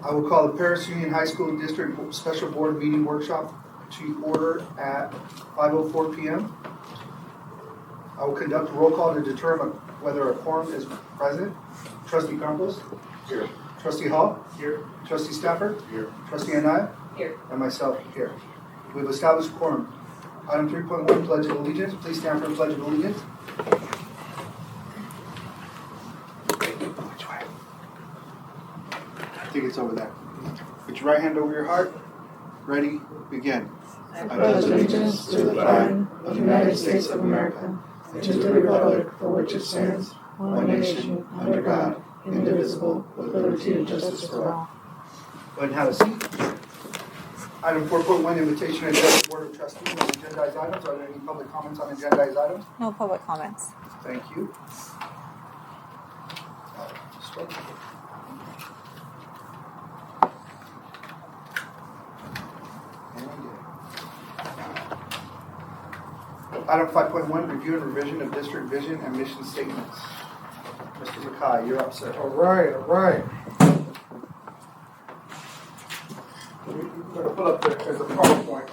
I will call the Paris Union High School District Special Board Meeting Workshop to order at 5:04 p.m. I will conduct a roll call to determine whether a quorum is present. Trustee Campos? Here. Trustee Hall? Here. Trustee Stafford? Here. Trustee Anaya? Here. And myself, here. We've established a quorum. Item 3.1, Pledge of Allegiance. Please stand for the Pledge of Allegiance. Which way? I think it's over there. Put your right hand over your heart. Ready? Begin. I pledge allegiance to the flag of the United States of America and to the republic for which it stands, one nation, under God, indivisible, with liberty and justice for all. Go ahead and have a seat. Item 4.1, invitation to address the Board of Trustees on agendized items. Are there any public comments on agendized items? No public comments. Thank you. Item 5.1, review and revision of district vision and mission statements. Mr. Mackay, you're up, sir. All right. We're going to pull up as a PowerPoint.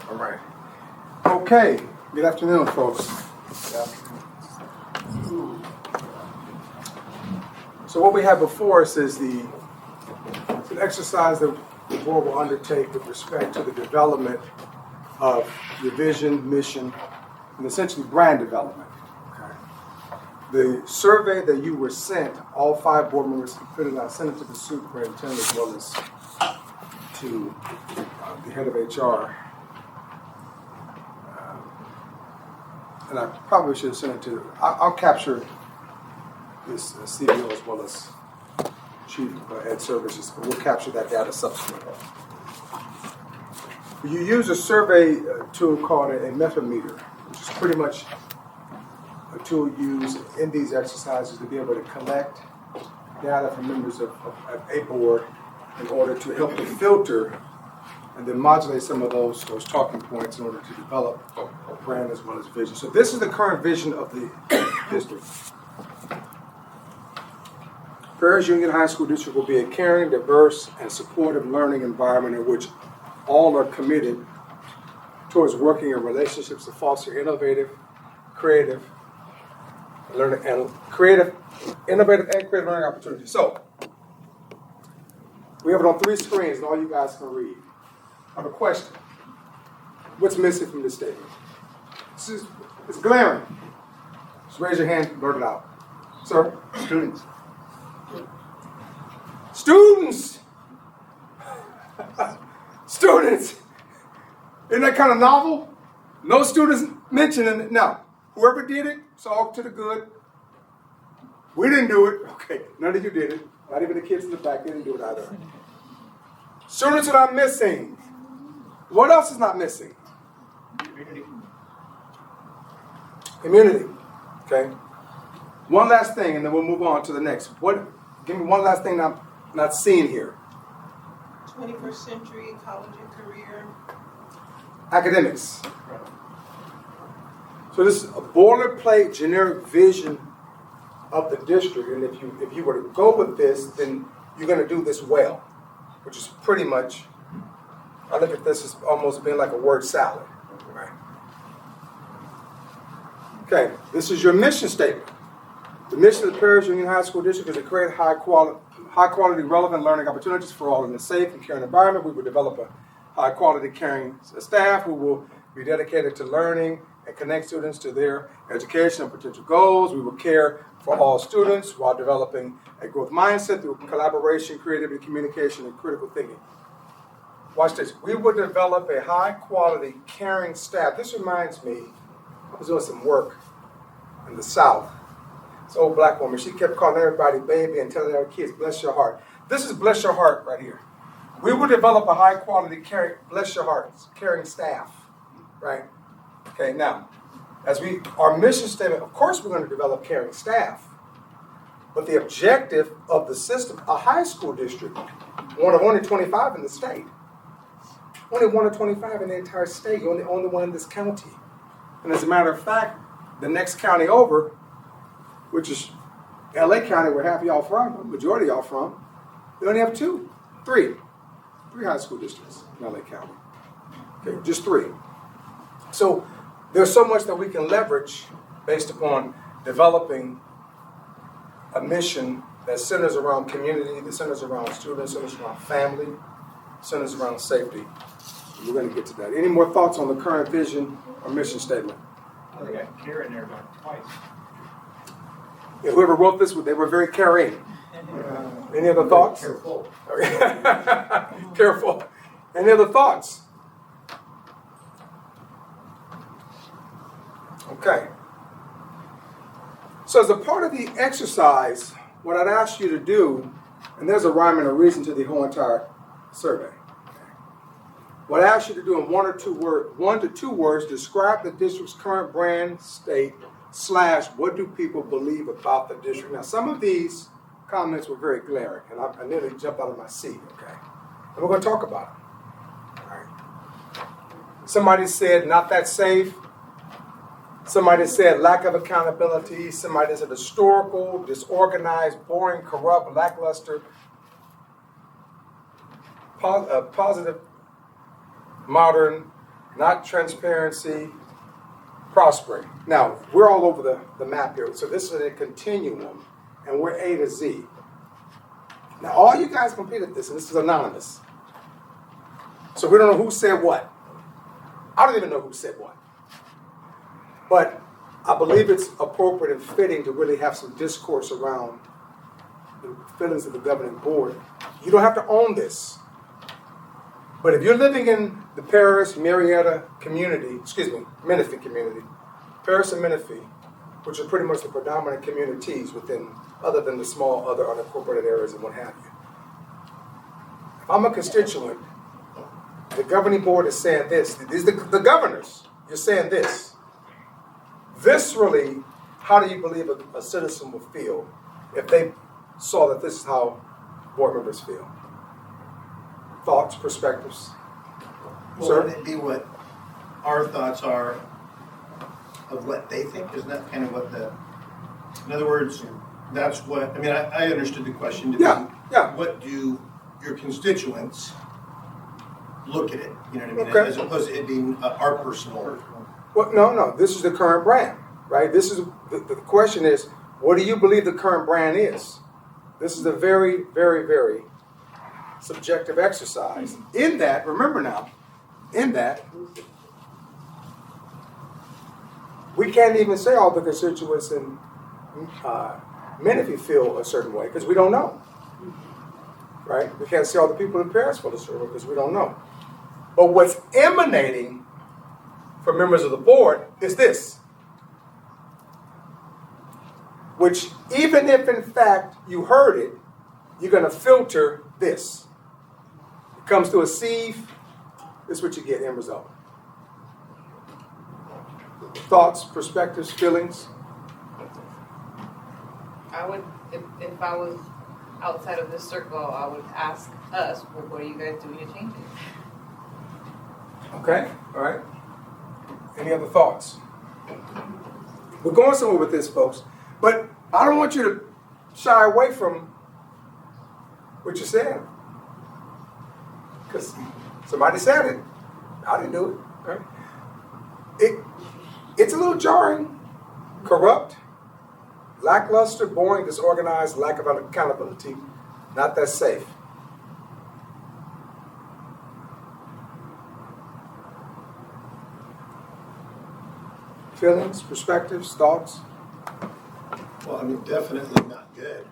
All right. Okay. Good afternoon, folks. So what we have before us is an exercise that the board will undertake with respect to the development of your vision, mission, and essentially brand development. Okay. The survey that you were sent, all 5 board members completed, and I sent it to the superintendent as well as to the head of HR. And I probably should have sent it to, I'll capture this CBO as well as Chief Ed Services, but we'll capture that data subsequently. You use a survey tool called a Methometer, which is pretty much a tool used in these exercises to be able to collect data from members of a board in order to help to filter and then modulate some of those talking points in order to develop a brand as well as vision. So this is the current vision of the district. Paris Union High School District will be a caring, diverse, and supportive learning environment in which all are committed towards working in relationships to foster innovative and creative learning opportunities. So, we have it on 3 screens and all you guys can read. I have a question. What's missing from this statement? It's glaring. Just raise your hand and blurt it out. Sir? Students. Students! Students! Isn't that kind of novel? No students mentioning it. Now, whoever did it, it's all to the good. We didn't do it. Okay, none of you did it. Not even the kids in the back, they didn't do it either. Students are not missing. What else is not missing? Community. Okay. One last thing, and then we'll move on to the next. Give me one last thing I'm not seeing here. 21st century college and career. Academics. So this is a boilerplate generic vision of the district, and if you were to go with this, then you're going to do this well, which is pretty much, I look at this as almost being like a word salad. Right? Okay, this is your mission statement. The mission of the Paris Union High School District is to create high quality, relevant learning opportunities for all in a safe and caring environment. We will develop a high quality, caring staff who will be dedicated to learning and connect students to their education and potential goals. We will care for all students while developing a growth mindset through collaboration, creativity, communication, and critical thinking. Watch this. We will develop a high quality, caring staff. This reminds me, I was doing some work in the South. This old black woman, she kept calling everybody baby and telling our kids, bless your heart. This is bless your heart right here. We will develop a high quality, caring, bless your hearts, caring staff, right? Okay, now, our mission statement, of course we're going to develop caring staff, But the objective of the system, a high school district, one of only 25 in the state. Only one of 25 in the entire state. You're the only one in this county. And as a matter of fact, the next county over, which is LA County, where half of y'all from, the majority of y'all from, they only have three high school districts in LA County. Okay, just 3. So there's so much that we can leverage based upon developing a mission that centers around community, that centers around students, centers around family, centers around safety. We're going to get to that. Any more thoughts on the current vision or mission statement? I think I got care in there about twice. Yeah, whoever wrote this, they were very caring. Any other thoughts? Careful. Careful. Any other thoughts? Okay. So as a part of the exercise, what I'd ask you to do, and there's a rhyme and a reason to the whole entire survey. What I ask you to do in 1 to 2 words, describe the district's current brand, state, / what do people believe about the district. Now, some of these comments were very glaring, and I nearly jumped out of my seat, okay? And we're going to talk about it. All right. Somebody said, not that safe. Somebody said, lack of accountability. Somebody said, historical, disorganized, boring, corrupt, lackluster, positive, modern, not transparency, prospering. Now, we're all over the map here, so this is a continuum, and we're A to Z. Now, all you guys completed this, and this is anonymous. So we don't know who said what. I don't even know who said what. But I believe it's appropriate and fitting to really have some discourse around the feelings of the governing board. You don't have to own this. But if you're living in the Paris, Marietta community, Menifee community, Paris and Menifee, which are pretty much the predominant communities within, other than the small other unincorporated areas and what have you. If I'm a constituent, the governing board is saying this. These are the governors. You're saying this. Viscerally, how do you believe a citizen will feel if they saw that this is how board members feel? Thoughts, perspectives? Well, Sir? wouldn't it be what our thoughts are of what they think? Isn't that kind of what in other words, that's what, I mean, I understood the question to be, Yeah. what do your constituents look at it? You know what I mean? Okay. As opposed to it being our personal. Well, no. This is the current brand, right? This is the question is, what do you believe the current brand is? This is a very, very, very subjective exercise. In that, remember now, we can't even say all the constituents in Menifee feel a certain way because we don't know, right? We can't say all the people in Paris feel a certain way because we don't know. But what's emanating from members of the board is this, which even if in fact you heard it, you're going to filter this. It comes through a sieve. This is what you get, end result. Thoughts, perspectives, feelings? I would, if I was outside of this circle, I would ask us, well, what are you guys doing to change it? Okay, all right. Any other thoughts? We're going somewhere with this, folks. But I don't want you to shy away from what you said. Because somebody said it. I didn't do it. Right? It's a little jarring, corrupt, lackluster, boring, disorganized, lack of accountability, not that safe. Feelings, perspectives, thoughts? Well, I mean, definitely not good.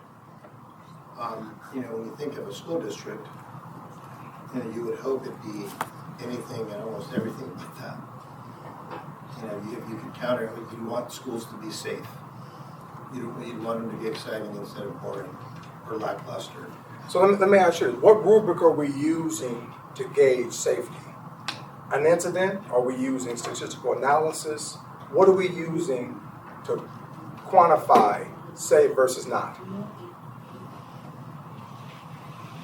When you think of a school district, you would hope it'd be anything and almost everything like that. If you could counter it, you'd want schools to be safe. You'd want them to be exciting instead of boring or lackluster. So let me ask you this. What rubric are we using to gauge safety? An incident? Are we using statistical analysis? What are we using to quantify safe versus not?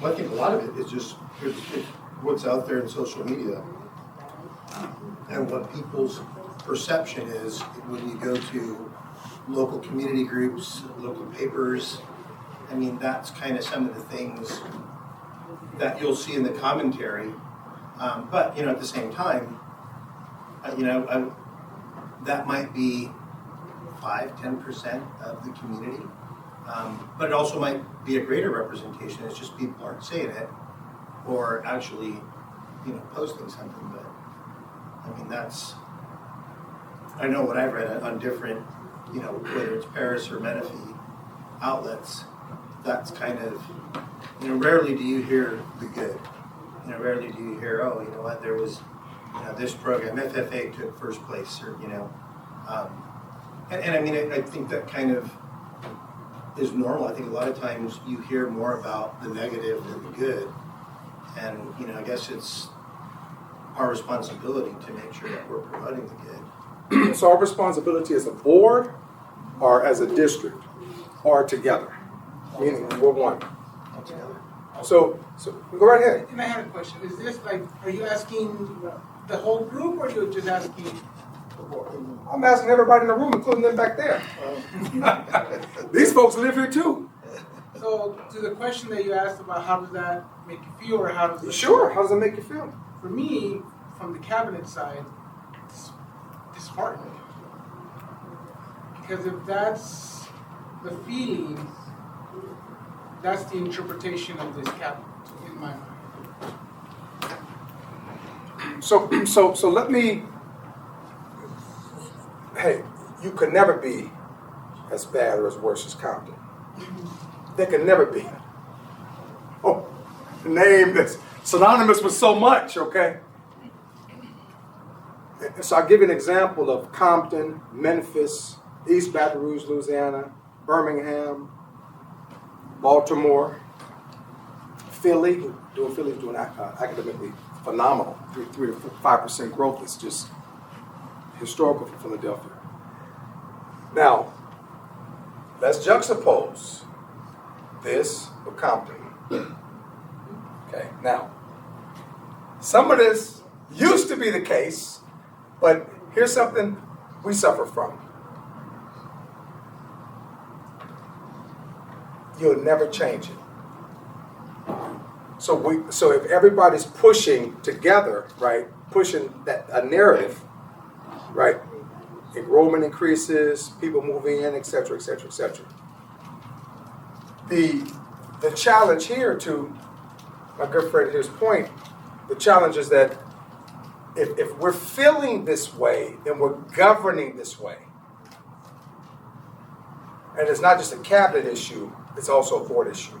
Well, I think a lot of it is just it's what's out there in social media and what people's perception is when you go to local community groups, local papers. I mean, that's kind of some of the things that you'll see in the commentary. But, at the same time, that might be 5-10% of the community. But it also might be a greater representation. It's just people aren't saying it or actually, posting something. But I mean, I know what I've read on different, whether it's Paris or Menifee outlets. That's kind of, rarely do you hear the good. Rarely do you hear, oh, you know what, there was, this program, FFA took first place, or, and I mean, I think that kind of is normal. I think a lot of times you hear more about the negative than the good. And, I guess it's our responsibility to make sure that we're promoting the good. So our responsibility as a board, or as a district, or together, meaning we're one. So go right ahead. And I have a question. Is this are you asking the whole group, or are you just asking the board? I'm asking everybody in the room, including them back there. These folks live here too. So, to the question that you asked about how does that make you feel, or how does it Sure. How does it make you feel? For me, from the cabinet side, it's disheartening. Because if that's the feeling, that's the interpretation of this cabinet, in my mind. So let me. Hey, you could never be as bad or as worse as Compton. There can never be. Oh, a name that's synonymous with so much, okay? So I'll give you an example of Compton, Memphis, East Baton Rouge, Louisiana, Birmingham, Baltimore, Philly's doing academically phenomenal. 3 to 5% growth is just historical for Philadelphia. Now, let's juxtapose this with Compton. Okay, now, some of this used to be the case, but here's something we suffer from. You'll never change it. So if everybody's pushing together, right, pushing a narrative, right, enrollment increases, people move in, et cetera, et cetera, et cetera. The challenge here, to my good friend here's point, the challenge is that if we're feeling this way, then we're governing this way. And it's not just a cabinet issue, it's also a board issue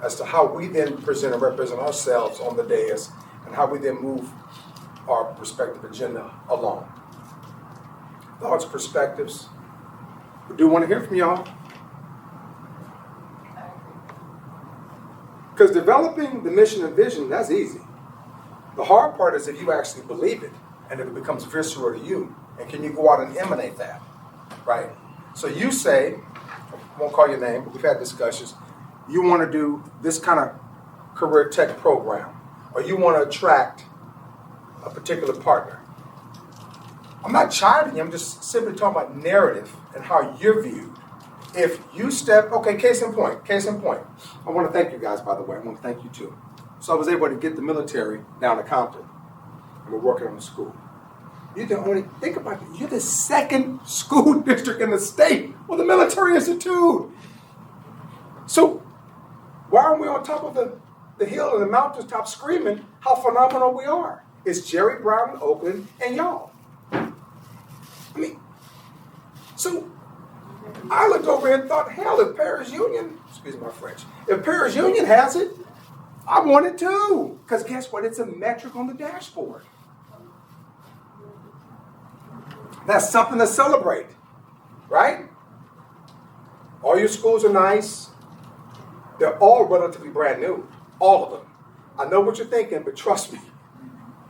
as to how we then present and represent ourselves on the dais and how we then move our respective agenda along. Thoughts, perspectives. We do want to hear from y'all. Because developing the mission and vision, that's easy. The hard part is if you actually believe it and if it becomes visceral to you. And can you go out and emanate that, right? So you say, I won't call your name, but we've had discussions, you want to do this kind of career tech program, or you want to attract a particular partner. I'm not chiding you, I'm just simply talking about narrative and how you're viewed. If you case in point. I want to thank you guys, by the way. I want to thank you too. So I was able to get the military down to Compton, and we're working on the school. Think about it, you're the second school district in the state with a military institute. So why aren't we on top of the hill and the mountains top screaming how phenomenal we are? It's Jerry Brown in Oakland and y'all. I mean, so I looked over and thought, hell, if Paris Union, excuse my French, if Paris Union has it, I want it too. Because guess what? It's a metric on the dashboard. That's something to celebrate, right? All your schools are nice. They're all relatively brand new, all of them. I know what you're thinking, but trust me,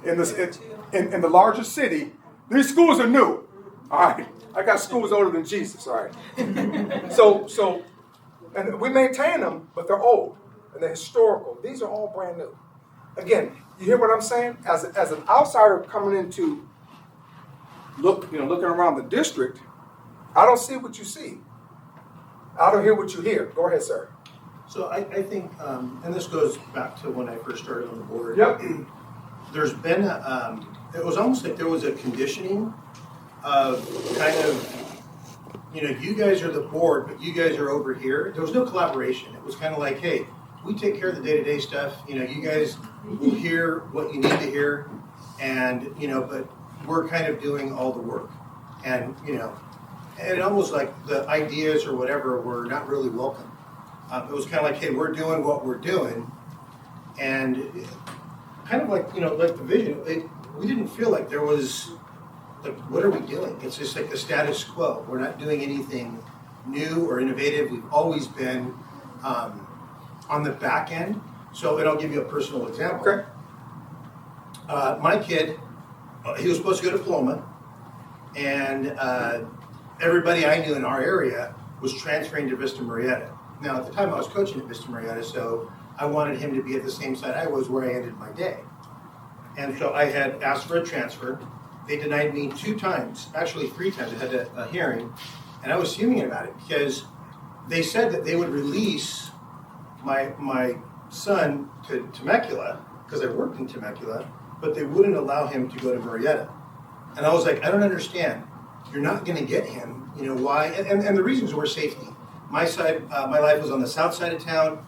in the larger city, these schools are new. All right, I got schools older than Jesus. All right, so and we maintain them, but they're old. and the historical. These are all brand new. Again, you hear what I'm saying? As an outsider coming into looking around the district, I don't see what you see. I don't hear what you hear. Go ahead, sir. So I think, and this goes back to when I first started on the board. Yep. There's been it was almost like there was a conditioning of kind of, you guys are the board, but you guys are over here. There was no collaboration. It was kind of like, hey, we take care of the day-to-day stuff. You guys will hear what you need to hear, and but we're kind of doing all the work, and and almost like the ideas or whatever were not really welcome. It was kind of like, hey, we're doing what we're doing, and kind of like like the vision. We didn't feel like there was like, what are we doing? It's just like the status quo. We're not doing anything new or innovative. We've always been on the back end. So, and I'll give you a personal example. Okay. My kid, he was supposed to go to Paloma, and everybody I knew in our area was transferring to Vista Marietta. Now, at the time, I was coaching at Vista Marietta, so I wanted him to be at the same site I was where I ended my day. And so I had asked for a transfer. They denied me 2 times, actually 3 times. I had a hearing, and I was fuming about it because they said that they would release my son to Temecula because I worked in Temecula, but they wouldn't allow him to go to Marietta. And I was like, I don't understand. You're not going to get him. Why? And the reasons were safety. My side, my life was on the south side of town.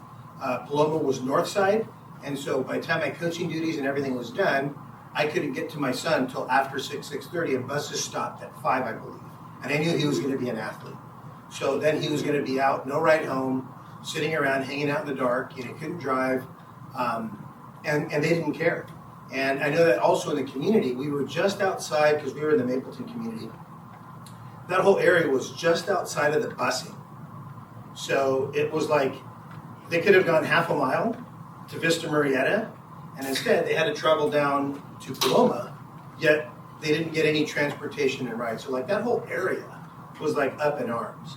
Paloma was north side. And so by the time my coaching duties and everything was done, I couldn't get to my son until after 6:30, and buses stopped at 5, I believe. And I knew he was going to be an athlete. So then he was going to be out, no ride home, sitting around, hanging out in the dark. Couldn't drive. And they didn't care. And I know that also in the community, we were just outside, because we were in the Mapleton community. That whole area was just outside of the busing. So it was like they could have gone half a mile to Vista Marietta, and instead they had to travel down to Paloma, yet they didn't get any transportation and rides. So like that whole area was like up in arms.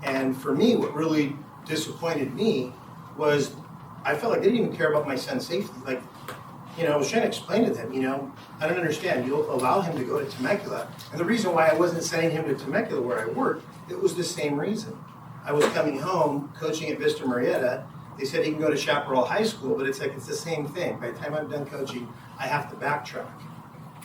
And for me, what really disappointed me was I felt like they didn't even care about my son's safety. Like, I was trying to explain to them, I don't understand. You'll allow him to go to Temecula. And the reason why I wasn't sending him to Temecula where I worked, it was the same reason. I was coming home, coaching at Vista Marietta. They said he can go to Chaparral High School, but it's the same thing. By the time I'm done coaching, I have to backtrack.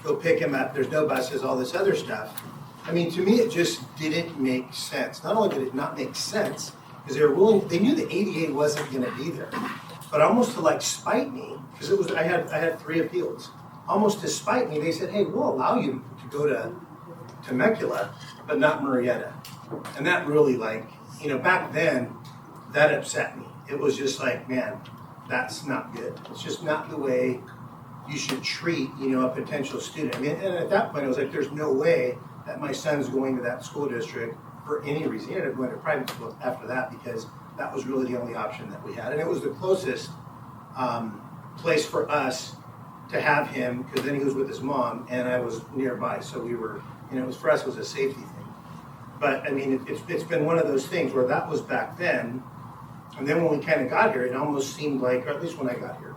Go pick him up. There's no buses, all this other stuff. I mean, to me, it just didn't make sense. Not only did it not make sense, because they knew the ADA wasn't going to be there, but almost to spite me, because I had 3 appeals. Almost to spite me, they said, hey, we'll allow you to go to Temecula, but not Marietta. And that really back then, that upset me. It was just like, man, that's not good. It's just not the way you should treat, a potential student. I mean, and at that point, I was like, there's no way that my son's going to that school district for any reason. He ended up going to private school after that because that was really the only option that we had. And it was the closest place for us to have him, because then he was with his mom and I was nearby. So we were, it was, for us, it was a safety thing. But I mean, it's been one of those things where that was back then. And then when we kind of got here, it almost seemed like, or at least when I got here,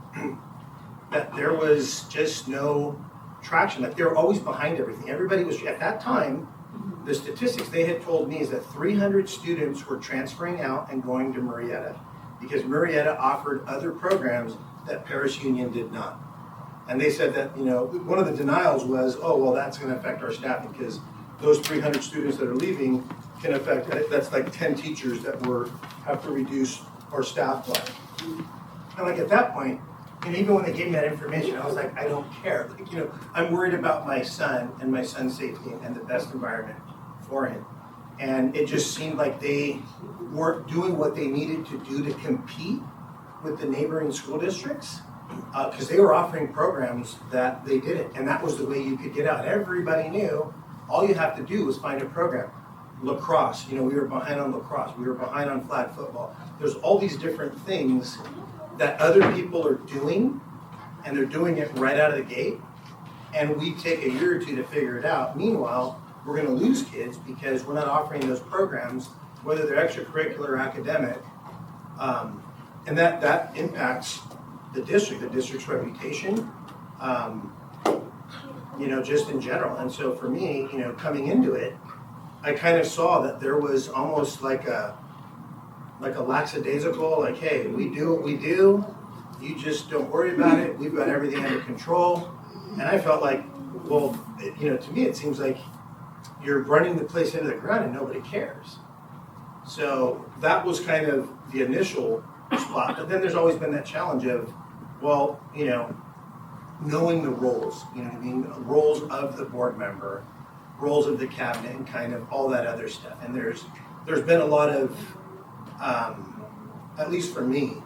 that there was just no traction. Like they were always behind everything. Everybody was, at that time, the statistics they had told me is that 300 students were transferring out and going to Marietta because Marietta offered other programs that Paris Union did not. And they said that, one of the denials was, oh, well, that's going to affect our staffing because those 300 students that are leaving can affect, that's like 10 teachers that have to reduce our staff by. And at that point, and even when they gave me that information, I was like, I don't care. I'm worried about my son and my son's safety and the best environment for him. And it just seemed like they weren't doing what they needed to do to compete with the neighboring school districts because they were offering programs that they didn't. And that was the way you could get out. Everybody knew all you have to do was find a program. Lacrosse, we were behind on lacrosse. We were behind on flag football. There's all these different things that other people are doing, and they're doing it right out of the gate, and we take a year or two to figure it out. Meanwhile, we're going to lose kids because we're not offering those programs, whether they're extracurricular or academic, And that impacts the district's reputation, just in general. And so for me, coming into it, I kind of saw that there was almost like a lackadaisical, like, hey, we do what we do, you just don't worry about it, we've got everything under control. And I felt like, well, to me it seems like you're running the place into the ground and nobody cares. So that was kind of the initial spot. But then there's always been that challenge of, well, knowing the roles, roles of the board member, roles of the cabinet, and kind of all that other stuff. And there's been a lot of, at least for me,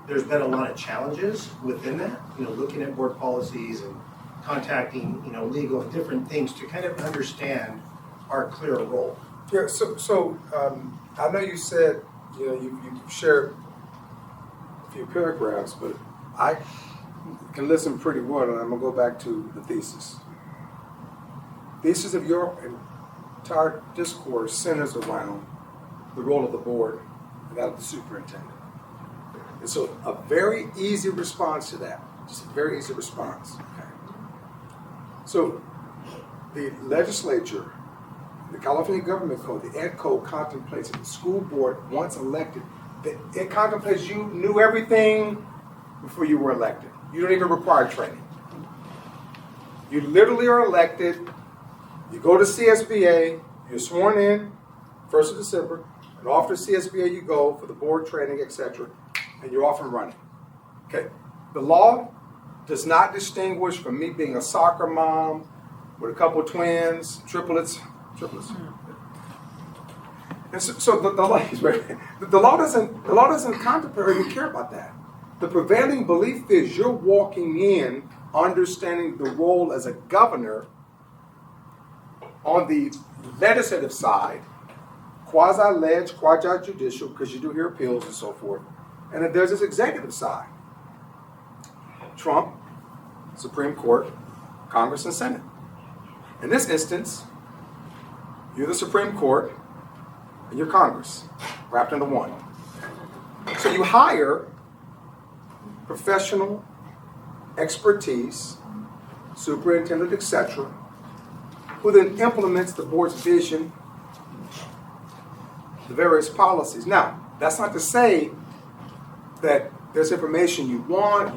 there's been a lot of challenges within that, looking at board policies and contacting, legal and different things to kind of understand our clear role. Yeah, so I know you said, you shared a few paragraphs, but I can listen pretty well, and I'm going to go back to the thesis. Thesis of your entire discourse centers around the role of the board and that of the superintendent. And so a very easy response to that, just a very easy response. Okay. So the legislature, the California Government Code, the Ed Code contemplates that the school board, once elected, it contemplates you knew everything before you were elected. You don't even require training. You literally are elected, you go to CSBA, you're sworn in, 1st of December, and off to CSBA you go for the board training, etc., and you're off and running. Okay. The law does not distinguish from me being a soccer mom with a couple of twins, triplets. And so the law doesn't contemplate or even care about that. The prevailing belief is you're walking in understanding the role as a governor on the legislative side, quasi-leg, quasi-judicial, because you do hear appeals and so forth. And then there's this executive side. Trump, Supreme Court, Congress, and Senate. In this instance, you're the Supreme Court and you're Congress, wrapped into one. So you hire professional expertise, superintendent, etc., who then implements the board's vision, the various policies. Now, that's not to say that there's information you want,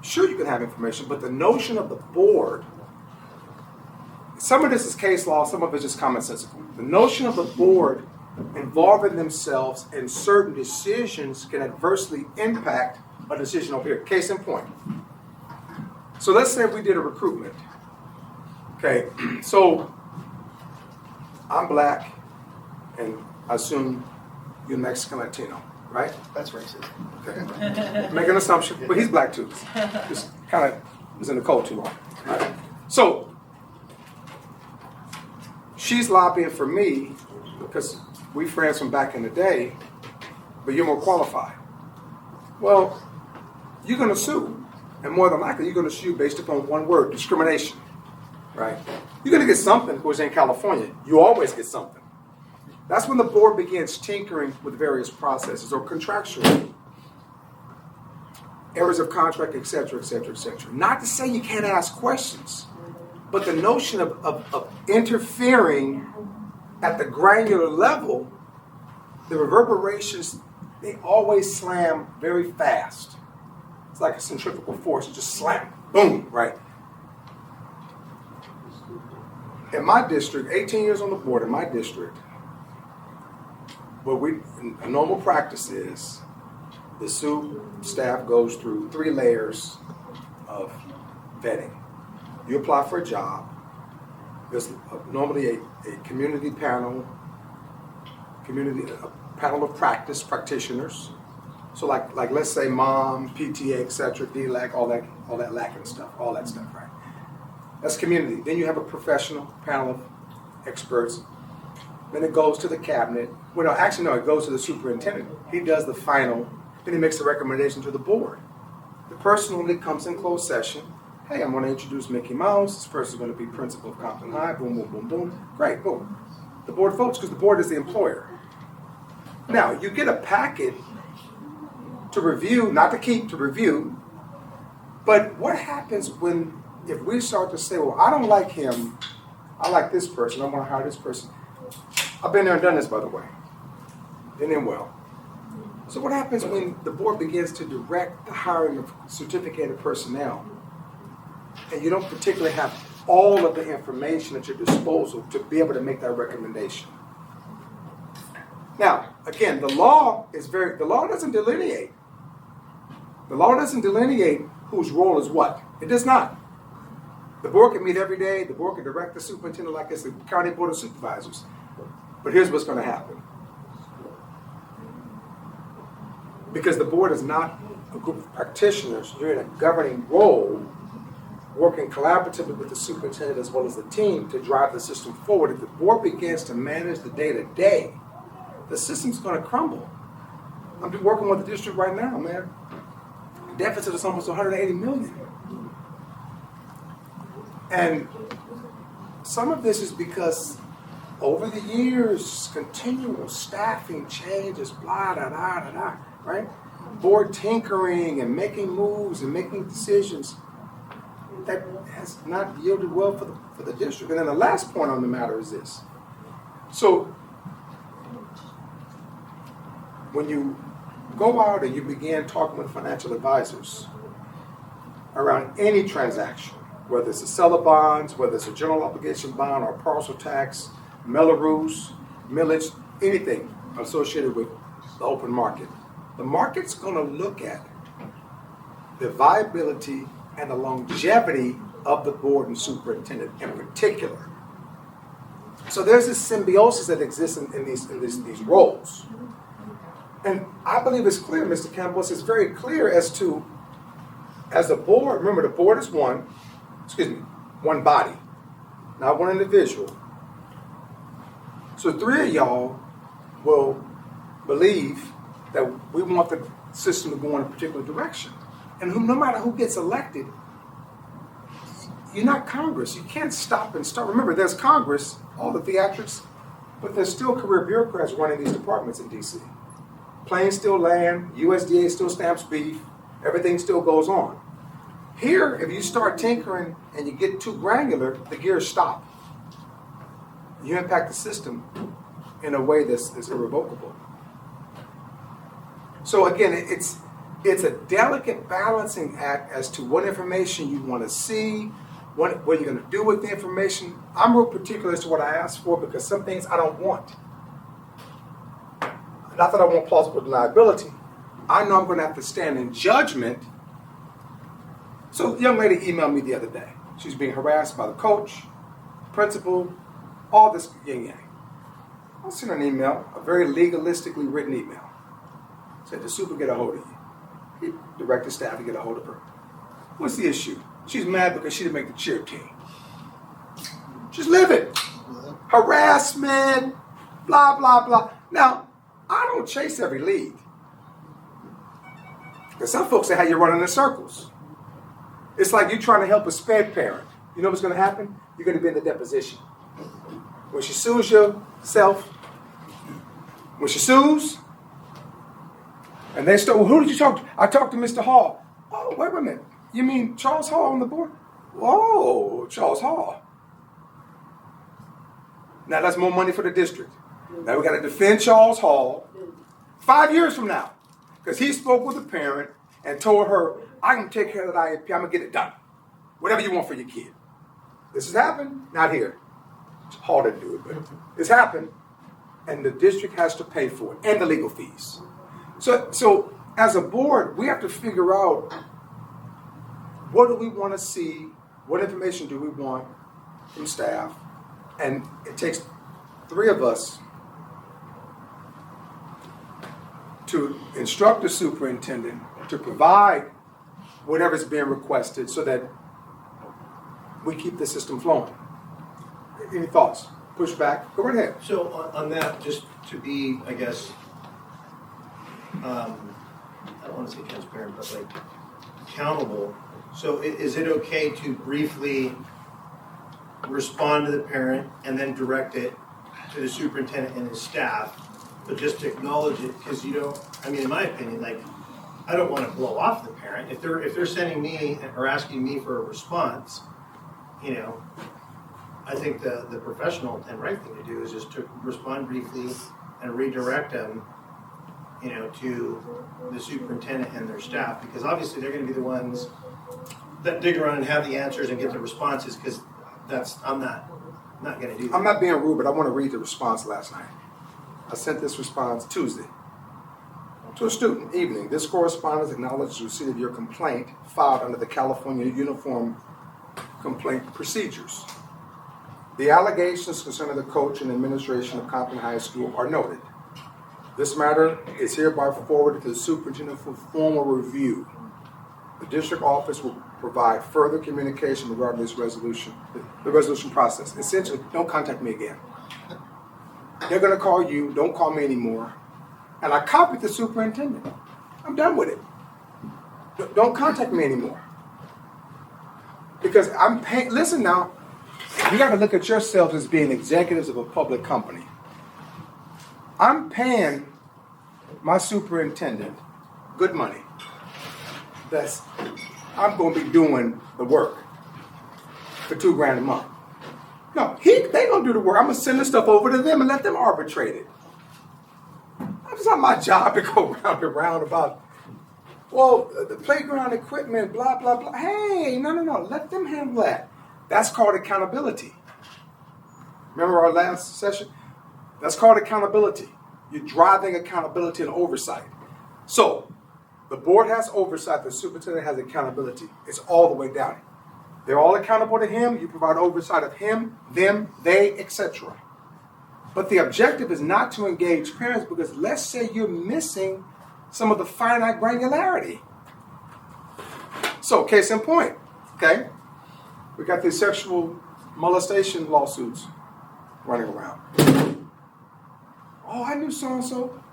sure you can have information, but the notion of the board, some of this is case law, some of it is just commonsensical. The notion of the board involving themselves in certain decisions can adversely impact a decision over here. Case in point. So let's say we did a recruitment. Okay, so I'm black, and I assume you're Mexican Latino, right? That's racist. Okay. Make an assumption, but he's black too. Just kind of was in the cold too long. Right? So she's lobbying for me because we friends from back in the day, but you're more qualified. Well, you're going to sue, and more than likely, you're going to sue based upon one word: discrimination. Right? You're going to get something. Of course, in California, you always get something. That's when the board begins tinkering with various processes or contractual errors of contract, etc., etc., etc. Not to say you can't ask questions, but the notion of interfering at the granular level, the reverberations, they always slam very fast. It's like a centrifugal force. It just slam, boom, right? In my district, 18 years on the board in my district, a normal practice is the SUE staff goes through 3 layers of vetting. You apply for a job. There's normally a community panel, a panel of practitioners. So like let's say mom, PTA, etc., DLAC, all that lacking stuff, all that stuff, right? That's community. Then you have a professional panel of experts. Then it goes to the cabinet. Well, no, actually, no, it goes to the superintendent. He does the final, then he makes a recommendation to the board. The person only comes in closed session. Hey, I'm going to introduce Mickey Mouse. This person's going to be principal of Compton High. Boom, boom, boom, boom. Great, boom. The board votes because the board is the employer. Now, you get a packet to review, not to keep, to review. But what happens if we start to say, well, I don't like him, I like this person, I want to hire this person. I've been there and done this, by the way. Didn't end well. So what happens when the board begins to direct the hiring of certificated personnel and you don't particularly have all of the information at your disposal to be able to make that recommendation? Now, again, the law doesn't delineate. The law doesn't delineate whose role is what. It does not. The board can meet every day. The board can direct the superintendent like it's the county board of supervisors. But here's what's going to happen. Because the board is not a group of practitioners, you're in a governing role, working collaboratively with the superintendent as well as the team to drive the system forward. If the board begins to manage the day-to-day, the system's going to crumble. I'm working with the district right now, man. The deficit is almost 180 million. And some of this is because over the years, continual staffing changes, blah, da, da, da, da, right? Board tinkering and making moves and making decisions that has not yielded well for the district. And then the last point on the matter is this. So when you go out and you begin talking with financial advisors around any transaction, whether it's a seller bonds, whether it's a general obligation bond or parcel tax, Melrose, millage, anything associated with the open market, the market's going to look at the viability and the longevity of the board and superintendent in particular. So there's this symbiosis that exists in these roles. And I believe it's clear, Mr. Campbell, it's very clear as a board, remember the board is one body, not one individual. So three of y'all will believe that we want the system to go in a particular direction. And no matter who gets elected, you're not Congress. You can't stop and start. Remember, there's Congress, all the theatrics, but there's still career bureaucrats running these departments in D.C. Planes still land, USDA still stamps beef, everything still goes on. Here, if you start tinkering and you get too granular, the gears stop. You impact the system in a way that's irrevocable. So again, it's a delicate balancing act as to what information you want to see, what you're going to do with the information. I'm real particular as to what I ask for because some things I don't want. Not that I want plausible deniability. I know I'm going to have to stand in judgment. So a young lady emailed me the other day. She's being harassed by the coach, principal, all this yin yang. I sent her an email, a very legalistically written email. Said the super get a hold of you. He directed staff to get a hold of her. What's the issue? She's mad because she didn't make the cheer team. Just live it. Harassment, blah, blah, blah. Now, I don't chase every lead. Because some folks say how you're running in circles. It's like you're trying to help a sped parent. You know what's going to happen? You're going to be in the deposition. When she sues and they start, well, who did you talk to? I talked to Mr. Hall. Oh, wait a minute. You mean Charles Hall on the board? Whoa, Charles Hall. Now that's more money for the district. Now we got to defend Charles Hall 5 years from now. Because he spoke with a parent and told her, I can take care of that IEP. I'm going to get it done. Whatever you want for your kid. This has happened. Not here. Hall didn't do it, but it's happened. And the district has to pay for it. And the legal fees. So as a board, we have to figure out what do we want to see, what information do we want from staff, and it takes three of us to instruct the superintendent to provide whatever's being requested so that we keep the system flowing. Any thoughts? Pushback? Go right ahead. So on that, just to be, I guess, I don't want to say transparent, but like accountable. So is it okay to briefly respond to the parent and then direct it to the superintendent and his staff, but just to acknowledge it because you don't, I mean, in my opinion, like I don't want to blow off the parent. If they're sending me or asking me for a response, you know, I think the professional and right thing to do is just to respond briefly and redirect them, you know, to the superintendent and their staff, because obviously they're going to be the ones that dig around and have the answers and get the responses, because I'm not going to do that. I'm not being rude, but I want to read the response last night. I sent this response Tuesday. To a student, evening, this correspondence acknowledges receipt of your complaint filed under the California Uniform Complaint Procedures. The allegations concerning the coach and administration of Compton High School are noted. This matter is hereby forwarded to the superintendent for formal review. The district office will provide further communication regarding this resolution, the resolution process. Essentially, don't contact me again. They're going to call you, don't call me anymore. And I copied the superintendent. I'm done with it. Don't contact me anymore. Because I'm paying, listen now, you got to look at yourselves as being executives of a public company. I'm paying my superintendent good money. I'm going to be doing the work for $2,000 a month. No, they going to do the work. I'm going to send the stuff over to them and let them arbitrate it. It's not my job to go round and round about, well, the playground equipment, blah, blah, blah. Hey, no. Let them handle that. That's called accountability. Remember our last session? That's called accountability. You're driving accountability and oversight. So, the board has oversight, the superintendent has accountability. It's all the way down. They're all accountable to him. You provide oversight of him, them, they, etc. But the objective is not to engage parents, because let's say you're missing some of the finite granularity. So, case in point, okay? We got these sexual molestation lawsuits running around. Oh, I knew so-and-so.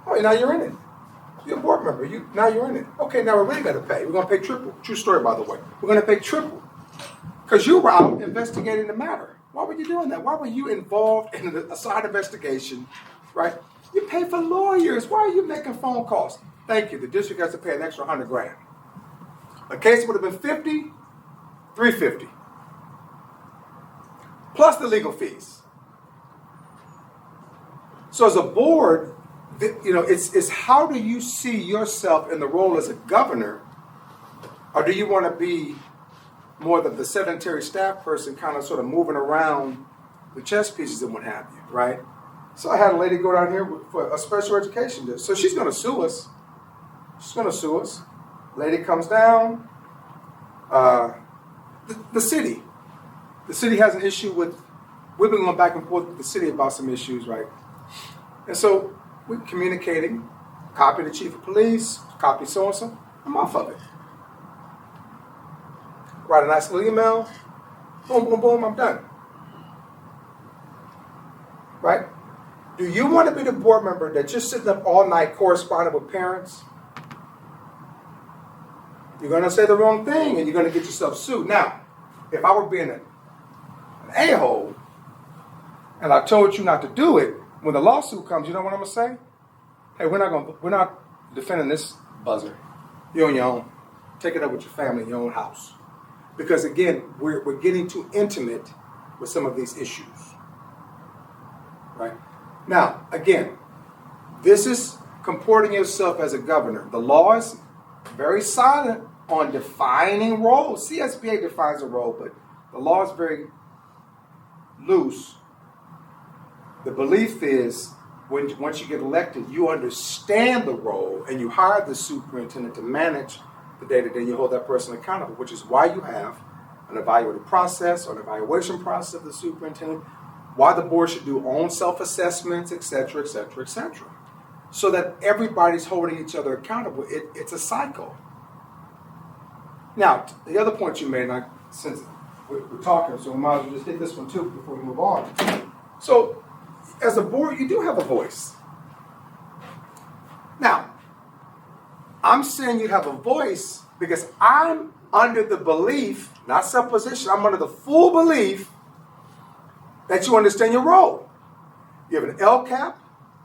Oh, now you're in it. You're a board member. Now you're in it. Okay, now we're really going to pay. We're going to pay triple. True story, by the way. We're going to pay triple. Because you were out investigating the matter. Why were you doing that? Why were you involved in a side investigation, right? You pay for lawyers. Why are you making phone calls? Thank you. The district has to pay an extra $100,000. A case would have been $50,000, $350,000. Plus the legal fees. So as a board, you know, it's how do you see yourself in the role as a governor, or do you want to be more than the sedentary staff person, kind of sort of moving around the chess pieces and what have you, right? So I had a lady go down here for a special education. So she's going to sue us. She's going to sue us. Lady comes down. The city has an issue with, we've been going back and forth with the city about some issues, right? And so we're communicating, copy the chief of police, copy so-and-so, I'm off of it. Write a nice little email, boom, boom, boom, I'm done. Right? Do you want to be the board member that just sitting up all night corresponding with parents? You're going to say the wrong thing and you're going to get yourself sued. Now, if I were being an a-hole and I told you not to do it, when the lawsuit comes, you know what I'm going to say? Hey, we're not defending this buzzer. You're on your own. Take it up with your family in your own house. Because again, we're getting too intimate with some of these issues. Right? Now, again, this is comporting yourself as a governor. The law is very silent on defining roles. CSBA defines a role, but the law is very loose. The belief is once you get elected, you understand the role and you hire the superintendent to manage the day-to-day. You hold that person accountable, which is why you have an evaluative process or an evaluation process of the superintendent, why the board should do own self-assessments, et cetera, et cetera, et cetera. So that everybody's holding each other accountable. It's a cycle. Now, the other point you made, and since we're talking, so we might as well just hit this one too before we move on. So, as a board, you do have a voice. Now, I'm saying you have a voice because I'm under the belief, not supposition, I'm under the full belief that you understand your role. You have an LCAP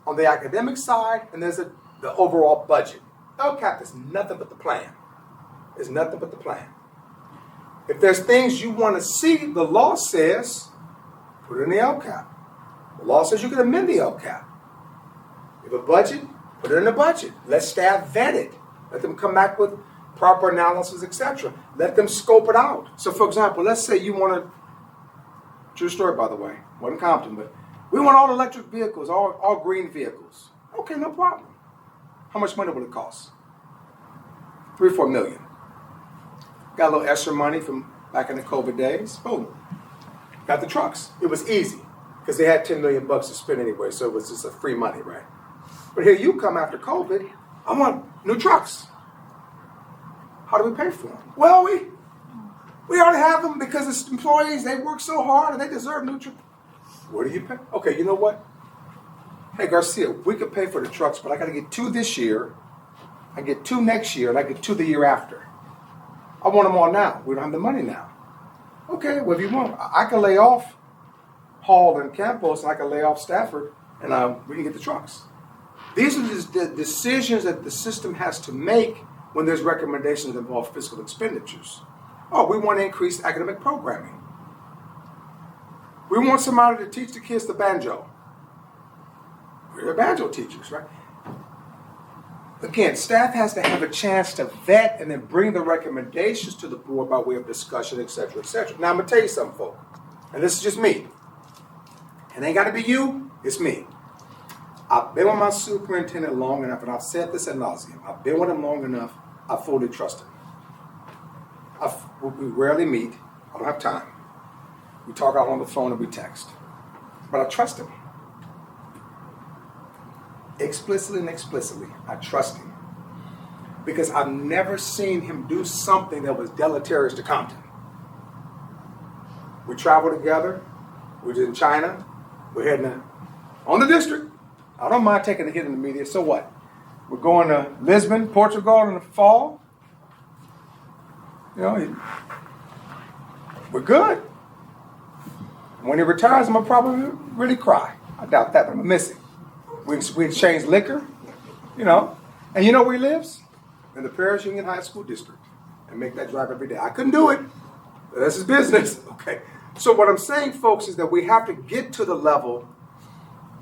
on the academic side, and there's the overall budget. LCAP is nothing but the plan. It's nothing but the plan. If there's things you want to see, the law says, put it in the LCAP. The law says you can amend the LCAP. If a budget, put it in the budget. Let staff vet it. Let them come back with proper analysis, etc. Let them scope it out. So, for example, let's say you want to, true story, by the way, wasn't Compton, but we want all electric vehicles, all green vehicles. Okay, no problem. How much money will it cost? 3 or 4 million. Got a little extra money from back in the COVID days. Boom. Got the trucks. It was easy because they had $10 million to spend anyway, so it was just a free money, right? But here you come after COVID, I want new trucks. How do we pay for them? Well, we already have them because it's employees, they work so hard and they deserve new trucks. Where do you pay? Okay, you know what? Hey, Garcia, we could pay for the trucks, but I got to get 2 this year, I get 2 next year, and I get 2 the year after. I want them all now. We don't have the money now. Okay, well, if you want, I can lay off Hall and Campos, and I can lay off Stafford, and we can get the trucks. These are just the decisions that the system has to make when there's recommendations that involve fiscal expenditures. Oh, we want to increase academic programming. We want somebody to teach the kids the banjo. We're the banjo teachers, right? Again, staff has to have a chance to vet and then bring the recommendations to the board by way of discussion, et cetera, et cetera. Now, I'm going to tell you something, folks, and this is just me. It ain't got to be you, it's me. I've been with my superintendent long enough, and I've said this ad nauseum. I've been with him long enough, I fully trust him. We rarely meet. I don't have time. We talk out on the phone and we text. But I trust him. Explicitly and explicitly, I trust him. Because I've never seen him do something that was deleterious to Compton. We traveled together. We was in China. We're heading on the district. I don't mind taking a hit in the media. So what? We're going to Lisbon, Portugal in the fall. You know, we're good. When he retires, I'm going to probably really cry. I doubt that, but I'm going to miss him. We exchange liquor, you know. And you know where he lives? In the Paris Union High School District. And make that drive every day. I couldn't do it. But that's his business. Okay. So what I'm saying, folks, is that we have to get to the level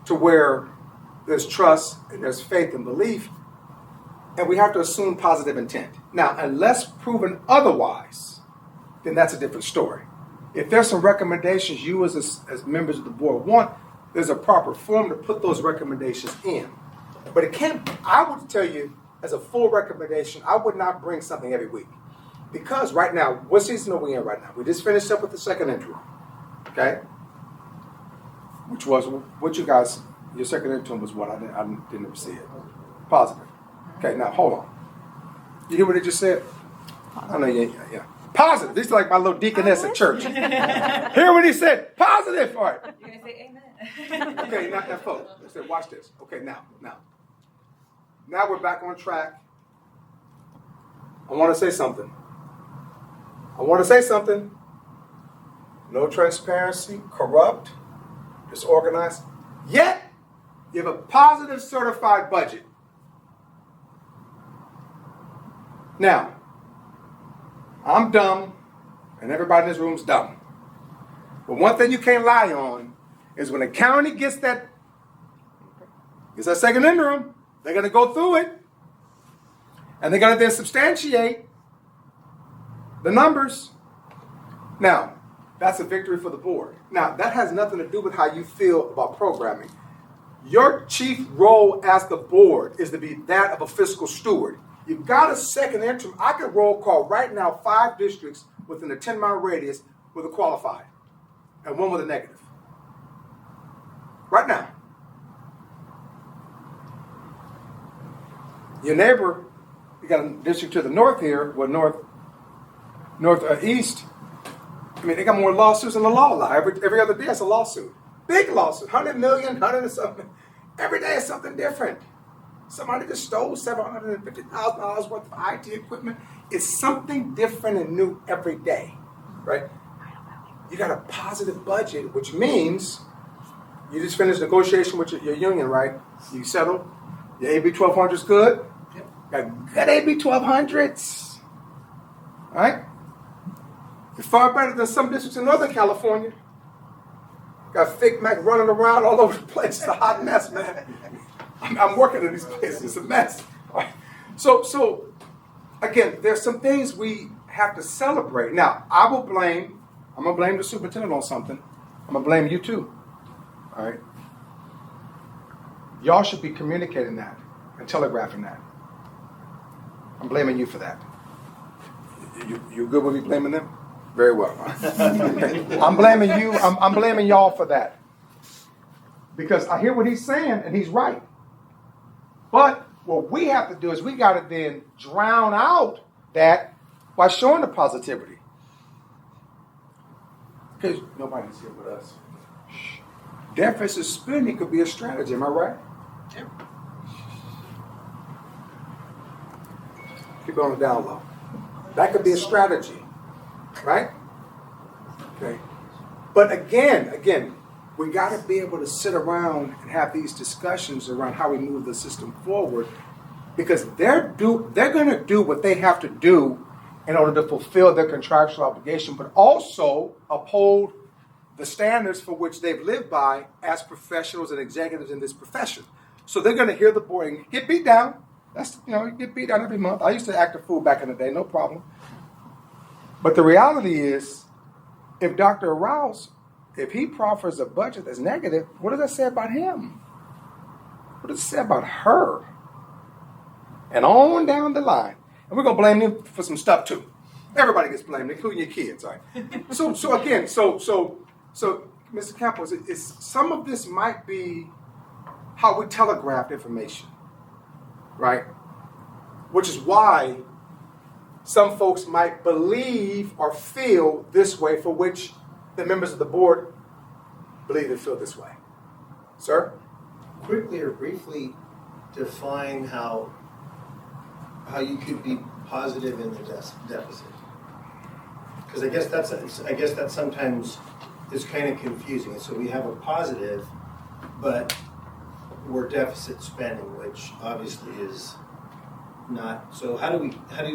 to where there's trust and there's faith and belief. And we have to assume positive intent. Now, unless proven otherwise, then that's a different story. If there's some recommendations you as members of the board want, there's a proper form to put those recommendations in. But it can't, I would tell you, as a full recommendation, I would not bring something every week. Because right now, what season are we in right now? We just finished up with the second interim, okay? Which was, what you guys, your second interim was what? I didn't see it. Positive. Okay, now hold on. You hear what it just said? I know, yeah. Positive. This is like my little deaconess at church. Hear what he said? Positive. All right. You're going to say amen. Okay, now folks, I said, watch this. Okay, now we're back on track. I want to say something. No transparency, corrupt, disorganized. Yet, you have a positive certified budget. Now, I'm dumb, and everybody in this room is dumb. But one thing you can't lie on is when the county gets that second interim, they're going to go through it, and they're going to then substantiate the numbers. Now, that's a victory for the board. Now, that has nothing to do with how you feel about programming. Your chief role as the board is to be that of a fiscal steward. You've got a second interim. I can roll call right now 5 districts within a 10-mile radius with a qualified and 1 with a negative. Right now. Your neighbor, you got a district to the north here, northeast. I mean, they got more lawsuits than the law allow. Every other day it's a lawsuit. Big lawsuit, 100 million, 100 and something. Every day is something different. Somebody just stole $750,000 worth of IT equipment. It's something different and new every day, right? You got a positive budget, which means you just finished negotiation with your union, right? You settled. Your AB 1200 is good. Got good AB 1200s. All right? It's far better than some districts in Northern California. Got Fig Mac running around all over the place. It's a hot mess, man. I'm working in these places. It's a mess. All right? So again, there's some things we have to celebrate. Now, I'm going to blame the superintendent on something. I'm going to blame you too. All right? Y'all should be communicating that and telegraphing that. I'm blaming you for that. You good with me blaming them? Very well. I'm blaming you. I'm blaming y'all for that. Because I hear what he's saying, and he's right. But what we have to do is we got to then drown out that by showing the positivity. Because nobody's here with us. Deficit spending could be a strategy. Am I right? Yep. Keep it on the down low. That could be a strategy. Right? Okay. But again, we got to be able to sit around and have these discussions around how we move the system forward, because they're going to do what they have to do in order to fulfill their contractual obligation, but also uphold the standards for which they've lived by as professionals and executives in this profession. So they're going to hear the board and get beat down. That's, you get beat down every month. I used to act a fool back in the day, no problem. But the reality is, if Dr. Rouse, if he proffers a budget that's negative, what does that say about him? What does it say about her? And on down the line. And we're going to blame him for some stuff too. Everybody gets blamed, including your kids, right? So Mr. Campos, it's some of this might be how we telegraph information, right? Which is why some folks might believe or feel this way, for which the members of the board believe and feel this way. Sir? Quickly or briefly define how you could be positive in the deficit. Because I guess that sometimes is kind of confusing. And so we have a positive, but we're deficit spending, which obviously is not. So how do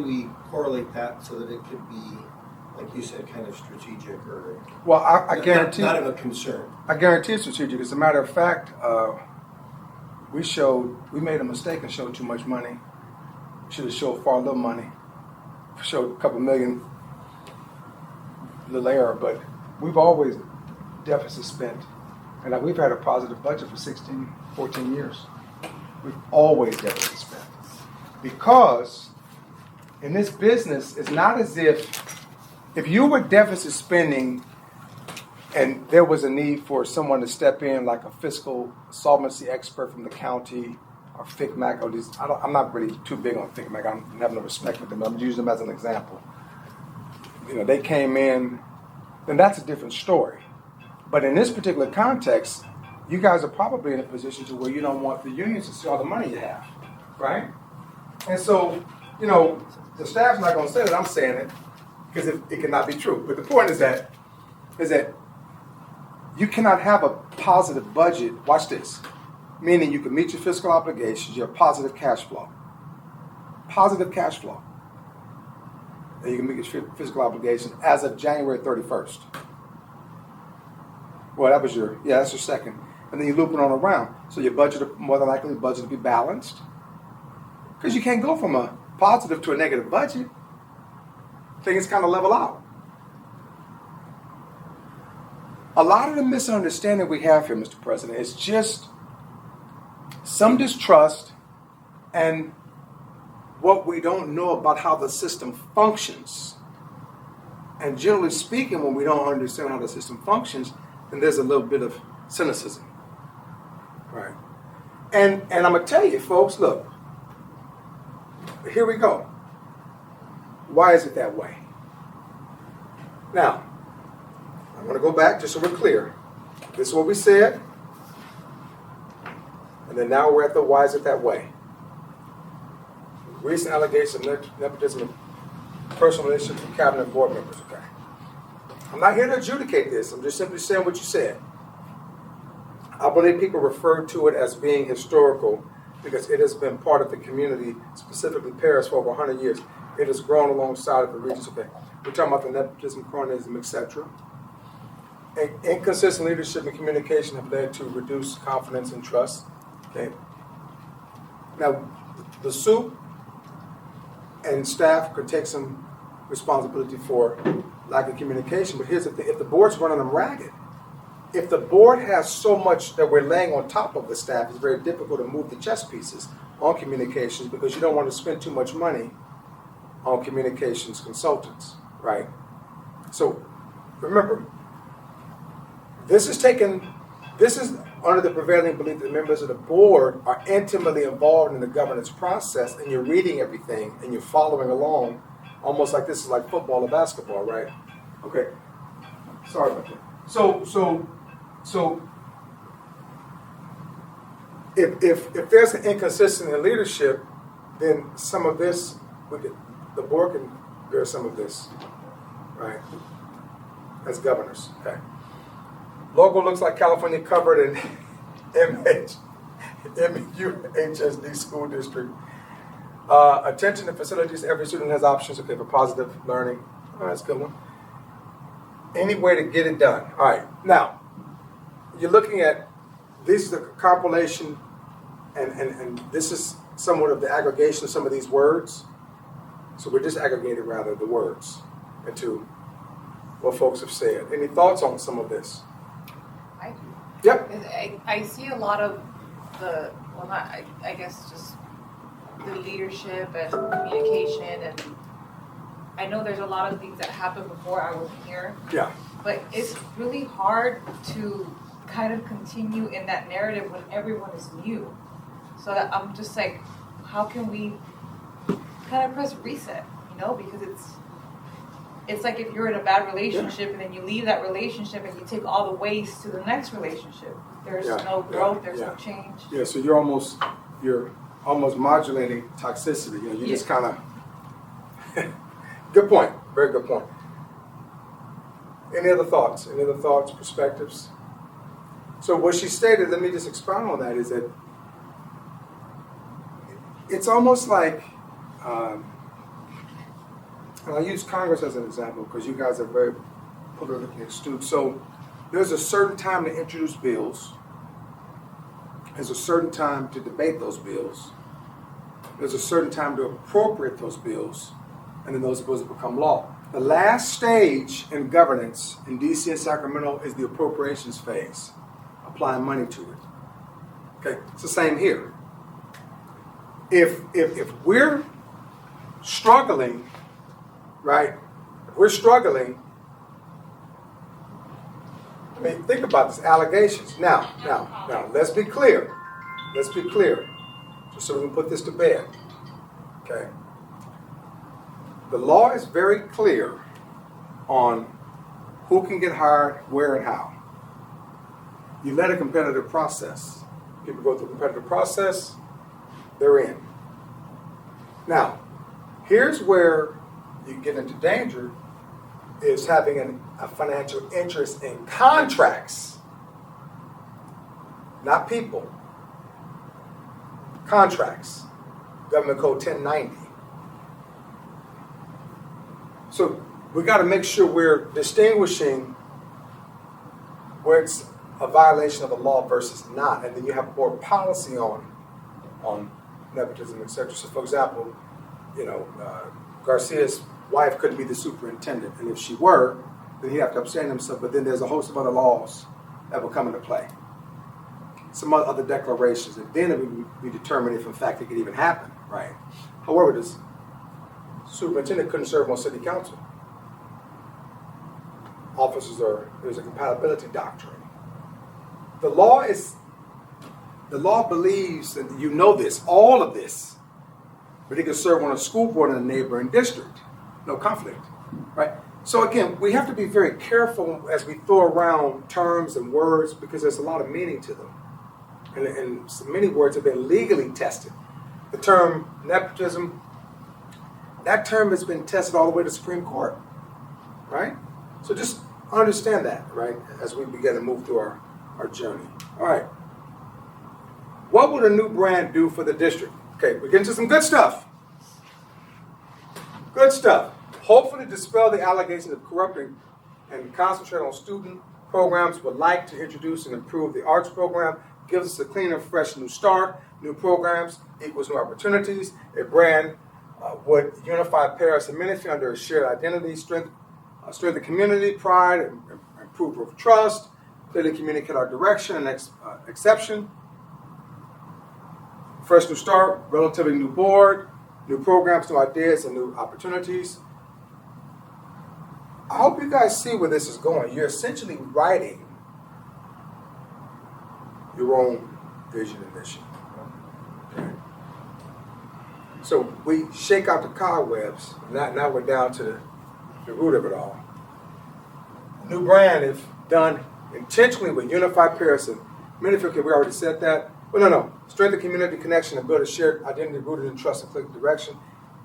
we correlate that so that it could be, like you said, kind of strategic, or well, I guarantee not of a concern. I guarantee it's strategic. As a matter of fact, we made a mistake and showed too much money. We should have showed far little money. Showed a couple million, little error, but we've always deficit spent. And we've had a positive budget for 16, 14 years. We've always deficit spent. Because in this business, it's not as if you were deficit spending and there was a need for someone to step in like a fiscal solvency expert from the county or FICMAC, or these, I'm not really too big on FICMAC. I have no respect for them. I'm using them as an example. They came in, then that's a different story. But in this particular context, you guys are probably in a position to where you don't want the unions to see all the money you have, right? And so, the staff's not going to say that I'm saying it, because it cannot be true. But the point is that you cannot have a positive budget. Watch this. Meaning you can meet your fiscal obligations, you have positive cash flow. Positive cash flow. And you can meet your fiscal obligation as of January 31st. Well, that's your second. And then you loop it on around. So your budget, more than likely, the budget will be balanced. Because you can't go from a positive to a negative budget. Things kind of level out. A lot of the misunderstanding we have here, Mr. President, is just some distrust and what we don't know about how the system functions. And generally speaking, when we don't understand how the system functions, then there's a little bit of cynicism. Right? And I'm going to tell you, folks, look, here we go. Why is it that way? Now, I want to go back just so we're clear. This is what we said. And then now we're at the why is it that way. Recent allegations of nepotism and personal issues from cabinet and board members, okay? I'm not here to adjudicate this. I'm just simply saying what you said. I believe people refer to it as being historical because it has been part of the community, specifically Paris, for over 100 years. It has grown alongside of the regions. Okay, we're talking about the nepotism, cronyism, etc. Inconsistent leadership and communication have led to reduced confidence and trust. Okay. Now, the SOUP and staff could take some responsibility for lack of communication, but here's the thing: if the board's running them ragged, if the board has so much that we're laying on top of the staff, it's very difficult to move the chess pieces on communications because you don't want to spend too much money on communications consultants, right? So remember, this is under the prevailing belief that members of the board are intimately involved in the governance process, and you're reading everything and you're following along, almost like this is like football or basketball, right? Okay. Sorry about that. So if there's an inconsistency in leadership, then some of this, the board can bear some of this, right? As governors. Okay. Logo looks like California covered in MUHSD school district. Attention to facilities. Every student has options. Okay, for positive learning. Oh, that's a good one. Any way to get it done. All right. Now, you're looking at, this is a compilation, and this is somewhat of the aggregation of some of these words. So we're just aggregating, rather, the words into what folks have said. Any thoughts on some of this? I do. Yep. I see a lot of the, well, not, I guess just the leadership and communication, and I know there's a lot of things that happened before I was here, Yeah. but it's really hard to kind of continue in that narrative when everyone is new. So that I'm just like, how can we kind of press reset, because it's like if you're in a bad relationship and then you leave that relationship and you take all the waste to the next relationship. There's no growth, there's no change. Yeah, so you're almost modulating toxicity. You just kind of, good point, very good point. Any other thoughts, perspectives? So what she stated, let me just expound on that, is that it's almost like, and I'll use Congress as an example because you guys are very politically astute. So there's a certain time to introduce bills. There's a certain time to debate those bills. There's a certain time to appropriate those bills, and then those bills become law. The last stage in governance in DC and Sacramento is the appropriations phase, applying money to it. Okay, it's the same here. If we're struggling, right? If we're struggling, I mean, think about this, allegations. Now, let's be clear. Just so we can put this to bed. Okay? The law is very clear on who can get hired, where, and how. You let a competitive process. People go through a competitive process, they're in. Now, here's where you get into danger, is having a financial interest in contracts, not people. Contracts. Government Code 1090. So we got to make sure we're distinguishing where it's a violation of the law versus not, and then you have board policy on nepotism, etc. So, for example, Garcia's wife couldn't be the superintendent, and if she were, then he'd have to abstain himself. But then there's a host of other laws that will come into play, some other declarations, and then it would be determined if, in fact, it could even happen, right? However, this superintendent couldn't serve on city council. There's a compatibility doctrine. The law believes, and you know this, all of this, but he can serve on a school board in a neighboring district. No conflict, right? So again, we have to be very careful as we throw around terms and words because there's a lot of meaning to them. And many words have been legally tested. The term nepotism, that term has been tested all the way to the Supreme Court, right? So just understand that, right, as we begin to move through our journey. All right. what would a new brand do for the district? Okay, we're getting to some good stuff. Good stuff. Hopefully dispel the allegations of corrupting and concentrate on student programs. Would like to introduce and improve the arts program. Gives us a cleaner, fresh new start. New programs equals new opportunities. A brand would unify Paris and Menifee under a shared identity, strengthen the community, pride, and improve trust, clearly communicate our direction and exception. Fresh new start, relatively new board, new programs, new ideas, and new opportunities. I hope you guys see where this is going. You're essentially writing your own vision and mission. Okay. So we shake out the cobwebs. Now we're down to the root of it all. New brand, if done intentionally, will unify Paris and Menifee. Okay, we already said that. Well, no. Strengthen community connection and build a shared identity rooted in trust and clear direction.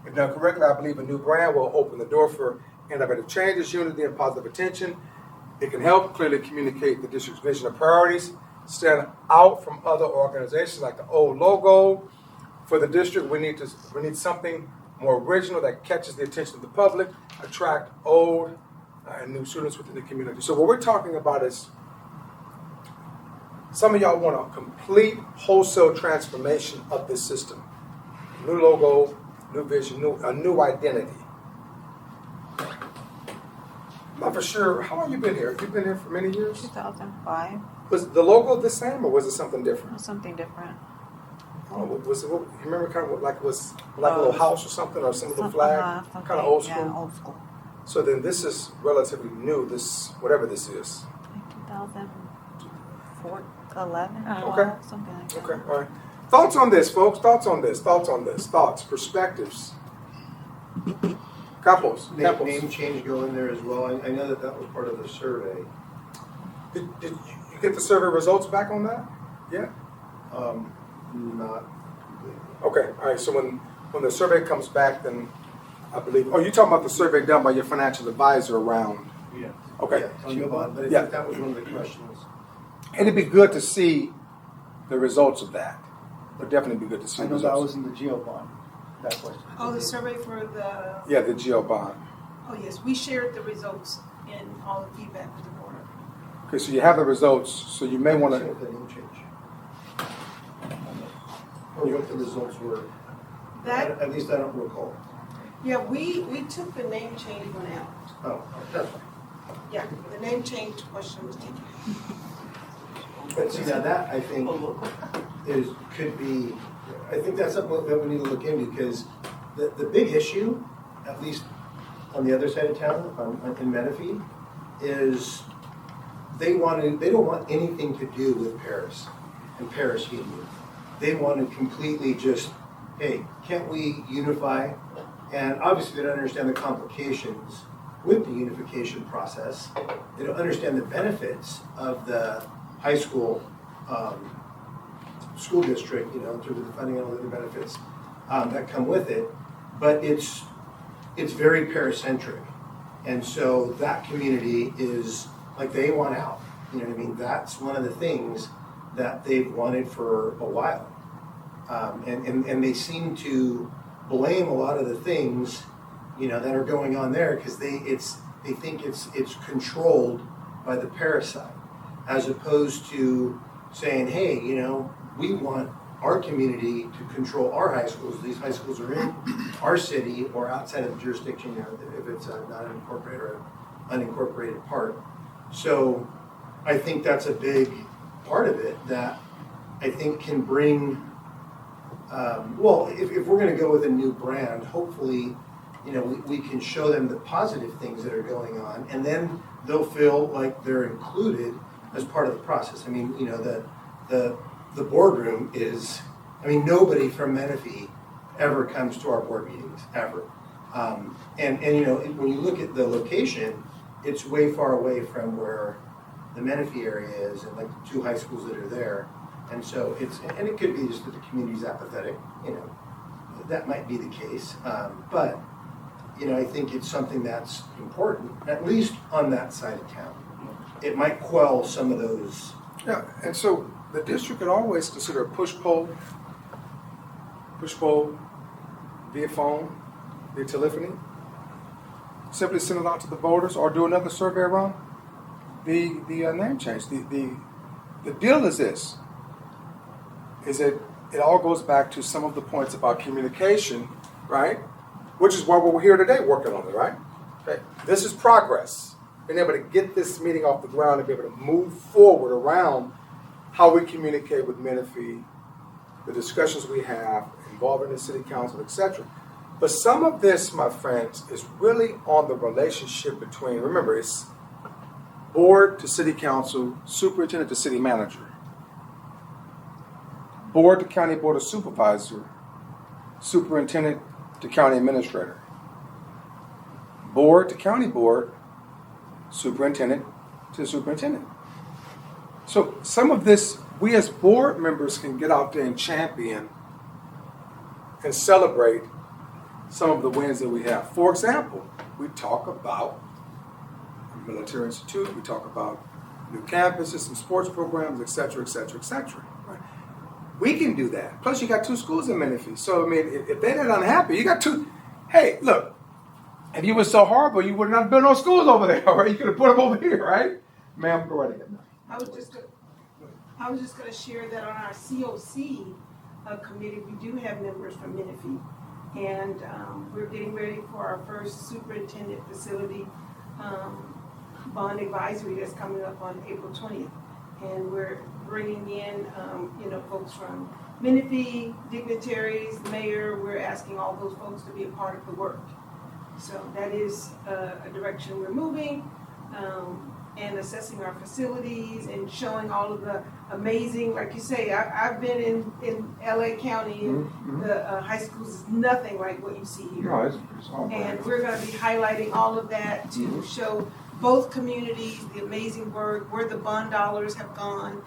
If done correctly, I believe a new brand will open the door for innovative changes, unity, and positive attention. It can help clearly communicate the district's vision and priorities, stand out from other organizations like the old logo. For the district, we need something more original that catches the attention of the public, attract old and new students within the community. So what we're talking about is some of y'all want a complete wholesale transformation of this system. New logo, new vision, a new identity. I'm not for sure. How long have you been here? You've been here for many years? 2005, Was the logo the same or was it something different? something different. Oh, was it? You remember kind of like was like a little house or something or some little flag, kind of old school. Yeah, old school. So then this is relatively new. This whatever this is. Like 2004, 11, Okay. 12, something like that. Okay, all right. Thoughts on this, folks? Thoughts on this? Thoughts, perspectives. Campos. Name change go in there as well. I know that was part of the survey. Did you get the survey results back on that? Yeah. Not completely. Okay, all right. So when the survey comes back, then I believe. Oh, you're talking about the survey done by your financial advisor around. Yeah. Okay. Yeah, Tony Obon, but I Yeah. think that was one of the questions. It'd be good to see the results of that. It'd definitely be good to see I the know that results. was in the Geo bond, that question. Oh, the survey for the, Yeah, the Geo bond. oh yes, we shared the results and all the feedback with the board. Okay, so you have the results, so you may want See to. what the name change. Or what the results were. That, At least I don't recall. yeah, we took the name change one out. Oh, that's fine. Yeah, the name change question was taken. But see, now that I think could be, I think that's something that we need to look into because the big issue, at least on the other side of town, in Menifee, is they don't want anything to do with Paris and Paris Heating. They want to completely just, hey, can't we unify? And obviously they don't understand the complications with the unification process. They don't understand the benefits of the high school school district, in terms of the funding and all the other benefits that come with it. But it's very Paris-centric. And so that community is, like, they want out. You know what I mean? That's one of the things that they've wanted for a while. And they seem to blame a lot of the things, that are going on there because they think it's controlled by the Paris side, as opposed to saying, hey, we want our community to control our high schools. These high schools are in our city or outside of the jurisdiction, if it's not an incorporated or unincorporated part. So I think that's a big part of it that I think can bring, if we're going to go with a new brand, hopefully, we can show them the positive things that are going on, and then they'll feel like they're included as part of the process. I mean, the boardroom is, nobody from Menifee ever comes to our board meetings, ever. And when you look at the location, it's way far away from where the Menifee area is and like the two high schools that are there. And so it could be just that the community's apathetic, that might be the case. But I think it's something that's important, at least on that side of town. It might quell some of those. Yeah, and so the district could always consider a push poll via phone, via telephony. Simply send it out to the voters or do another survey around the name change. The deal is this, is that it all goes back to some of the points about communication, right? Which is why we're here today working on it, right? Okay. This is progress. Being able to get this meeting off the ground and be able to move forward around how we communicate with Menifee, the discussions we have involving the city council, etc. But some of this, my friends, is really on the relationship between, remember, it's board to city council, superintendent to city manager, board to county board of supervisor, superintendent to county administrator, board to county board, superintendent to superintendent. So some of this, we as board members can get out there and champion and celebrate some of the wins that we have. For example, we talk about the Military Institute, we talk about new campuses, some sports programs, et cetera, et cetera, et cetera. Right? We can do that. Plus, you got 2 schools in Menifee. So, I mean, if they're not unhappy, you got 2. Hey, look, if you were so horrible, you would not have built no schools over there, right? You could have put them over here, right? Ma'am, go right ahead. I was just gonna share that on our COC committee, we do have members from Menifee. And we're getting ready for our first superintendent facility bond advisory that's coming up on April 20th. And we're bringing in, folks from Menifee, dignitaries, mayor. We're asking all those folks to be a part of the work. So that is a direction we're moving, and assessing our facilities and showing all of the amazing, like you say, I've been in LA County, and the high schools is nothing like what you see here. No, it's all And bad. we're going to be highlighting all of that to show both communities the amazing work, where the bond dollars have gone,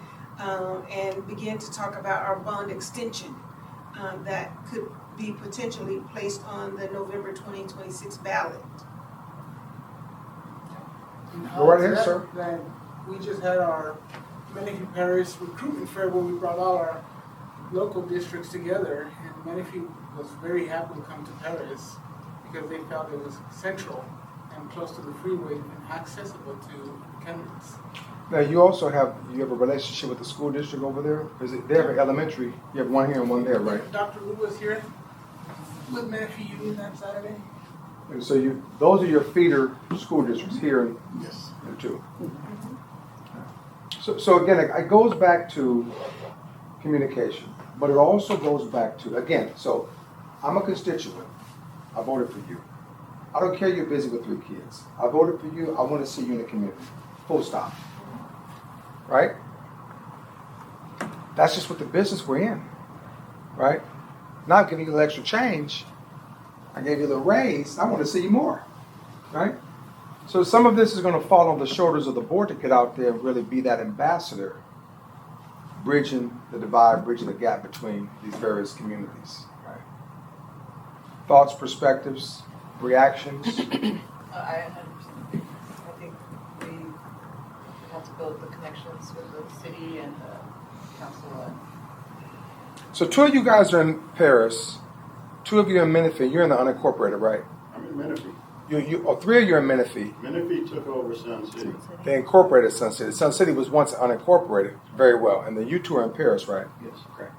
and begin to talk about our bond extension that could be potentially placed on the November 2026 ballot. Go right ahead, sir. Then we just had our Menifee Parish recruitment fair where we brought all our local districts together, and Menifee was very happy to come to Paris because they felt it was central and close to the freeway and accessible to candidates. Now, you also have a relationship with the school district over there? Is it, they have an elementary, you have one here and one there, right? Dr. Lu was here with Menifee Union that Saturday. And so those are your feeder school districts here in Yes. two. So again, it goes back to communication, but it also goes back to, again, so I'm a constituent. I voted for you. I don't care you're busy with 3 kids. I voted for you. I want to see you in the community. Full stop. Right? That's just what the business we're in. Right? Not giving you a little extra change. I gave you a little raise. I want to see you more. Right? So some of this is going to fall on the shoulders of the board to get out there and really be that ambassador, bridging the divide, bridging the gap between these various communities. Right? Thoughts, perspectives, reactions? I 100% agree. I think we have to build the connections with the city and the council. So 2 of you guys are in Paris, 2 of you are in Menifee. You're in the unincorporated, right? I'm in Menifee. 3 of you are in Menifee. Menifee took over Sun City. They incorporated Sun City. Sun City was once unincorporated very well. And then you 2 are in Paris, right? Yes. Okay.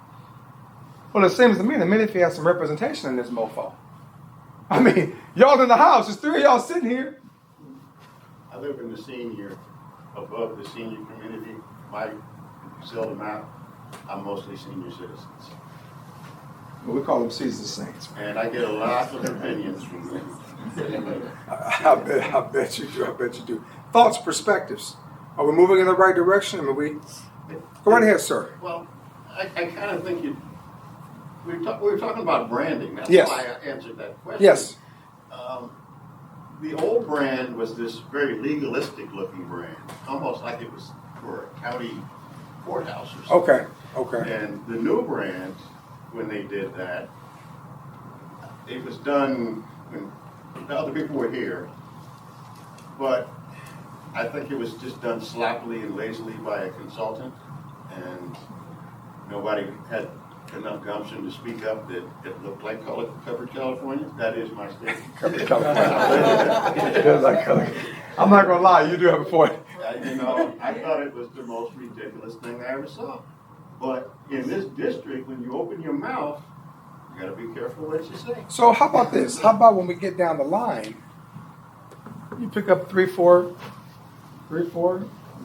Well, it seems to me that Menifee has some representation in this mofo. I mean, y'all in the house. There's 3 of y'all sitting here. I live in the senior, above the senior community. If you sell them out, I'm mostly senior citizens. Well, we call them seasoned saints. And I get a lot of opinions from them. I bet you do. I bet you do. Thoughts, perspectives. Are we moving in the right direction? I mean, go right ahead, sir. Well, I kind of think we were talking about branding. That's Yes. why I answered that question. Yes. The old brand was this very legalistic looking brand, almost like it was for a county courthouse or something. Okay. And the new brand, when they did that, it was done when the other people were here, but I think it was just done sloppily and lazily by a consultant, and nobody had enough gumption to speak up that it looked like covered California. That is my statement. Covered California. It does like color. I'm not gonna lie, you do have a point. You know, I thought it was the most ridiculous thing I ever saw. But in this district, when you open your mouth, you gotta be careful what you say. So how about this? How about when we get down the line, you pick up three, four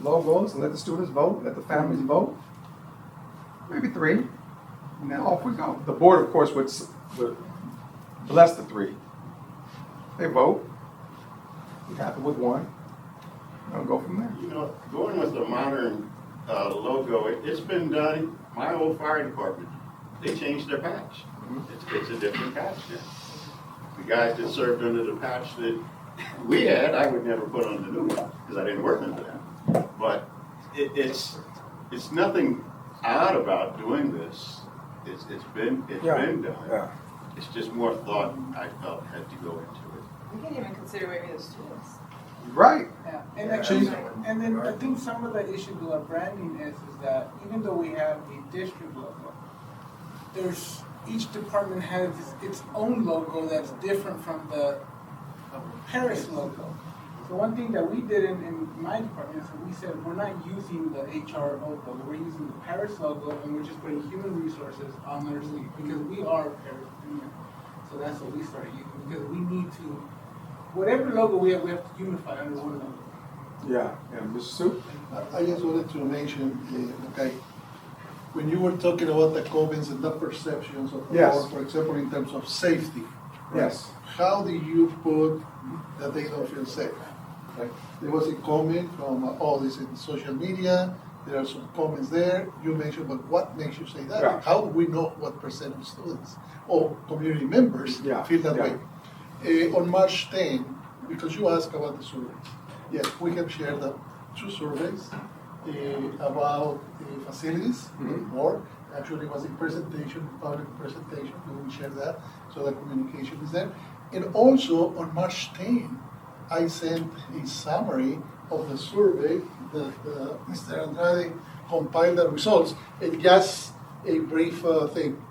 logos and let the students vote, let the families vote. Maybe 3. And then off we go. The board, of course, would bless the 3. They vote. We're happy with 1. I'll go from there. You know, going with the modern logo, it's been done. My old fire department, they changed their patch. It's a different patch now. The guys that served under the patch that we had, I would never put on the new one because I didn't work under that. But it's nothing odd about doing this. It's been done. Yeah. It's just more thought I felt had to go into it. We can even consider maybe the students. Right. Yeah, and actually, and then I think some of the issue with our branding is that even though we have the district logo, there's, each department has its own logo that's different from the Paris logo. So one thing that we did in my department is we said we're not using the HR logo, we're using the Paris logo, and we're just putting human resources on their sleeve because we are Paris. So that's what we started using because we need to, whatever logo we have to unify under one logo. Yeah. Mr. Sue? I just wanted to mention, okay, when you were talking about the comments and the perceptions of the Yes. board, for example, in terms of safety, Yes. how do you put that they don't feel safe? Right? There was a comment from, this in social media, there are some comments there, you mentioned, but what makes you say that? Yeah. How do we know what percent of students or community members feel that way? On March 10, because you asked about the surveys, yes, we have shared 2 surveys about facilities, more. Actually, it was a presentation, public presentation, we will share that, so the communication is there. And also, on March 10, I sent a summary of the survey that Mr. Andrade compiled the results, and just a brief thing.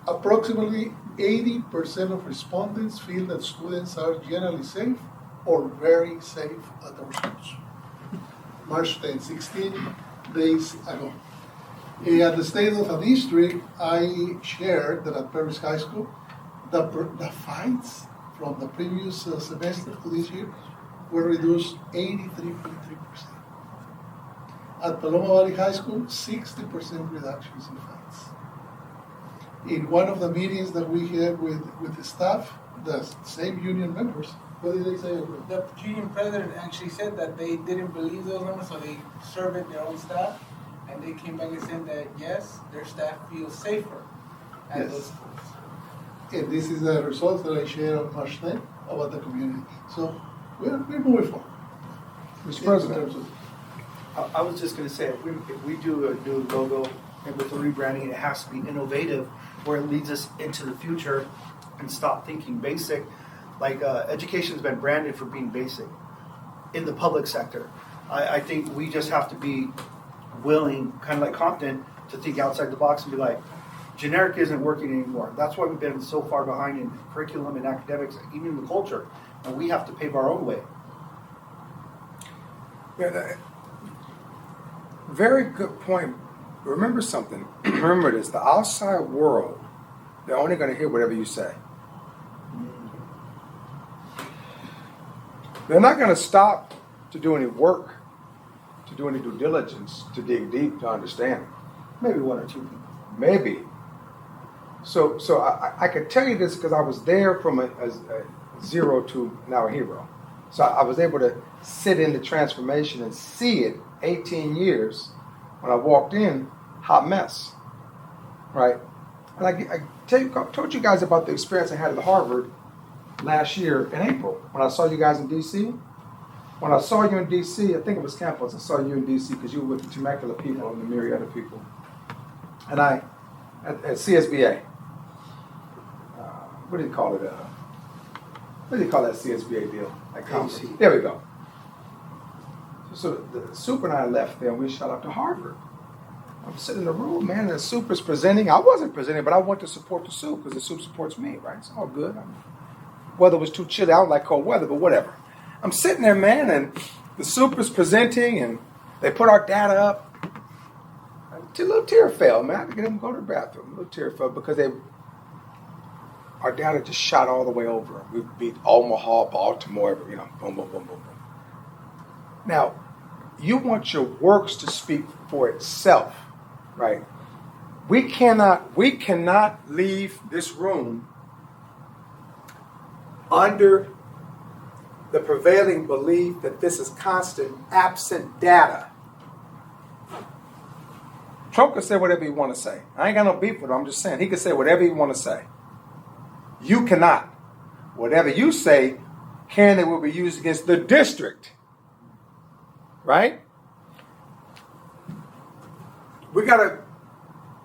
Approximately 80% of respondents feel that students are generally safe or very safe at our schools. March 10, 16 days ago. At the State of the District, I shared that at Paris High School, the fights from the previous semester to this year were reduced 83.3%. At Paloma Valley High School, 60% reductions in fights. In one of the meetings that we had with the staff, the same union members, what did they say? The union president actually said that they didn't believe those numbers, so they surveyed their own staff, and they came back and said that yes, their staff feels safer at Yes. those schools. And this is the results that I shared on March 10 about the community. So we're moving forward. Mr. President. I was just gonna say, if we do a new logo and with the rebranding, it has to be innovative where it leads us into the future and stop thinking basic. Like education's been branded for being basic in the public sector. I think we just have to be willing, kind of like Compton, to think outside the box and be like, generic isn't working anymore. That's why we've been so far behind in curriculum and academics, even in the culture. And we have to pave our own way. Yeah, very good point. Remember something. Remember this. The outside world, they're only going to hear whatever you say. They're not going to stop to do any work, to do any due diligence, to dig deep, to understand. Maybe 1 or 2 people. Maybe. So I could tell you this because I was there from a zero to now a hero. So I was able to sit in the transformation and see it 18 years when I walked in, hot mess, right? And I told you guys about the experience I had at Harvard last year in April when I saw you guys in D.C. When I saw you in D.C., I think it was campus, I saw you in D.C. because you were with the Temecula people and the myriad of people. And at CSBA, what do you call it? What do you call that CSBA deal? That conference? There we go. So the Super and I left there and we shot up to Harvard. I'm sitting in the room, man, and the soup is presenting. I wasn't presenting, but I want to support the soup because the soup supports me, right? It's all good. Weather was too chilly. I don't like cold weather, but whatever. I'm sitting there, man, and the soup is presenting, and they put our data up. A little tear fell, man. I had to get them to go to the bathroom. A little tear fell because our data just shot all the way over. We beat Omaha, Baltimore, boom, boom, boom, boom, boom. Now, you want your works to speak for itself, right? We cannot leave this room under the prevailing belief that this is constant, absent data. Trump could say whatever he want to say. I ain't got no beef with him. I'm just saying he could say whatever he want to say. You cannot. Whatever you say can and will be used against the district. Right? We got to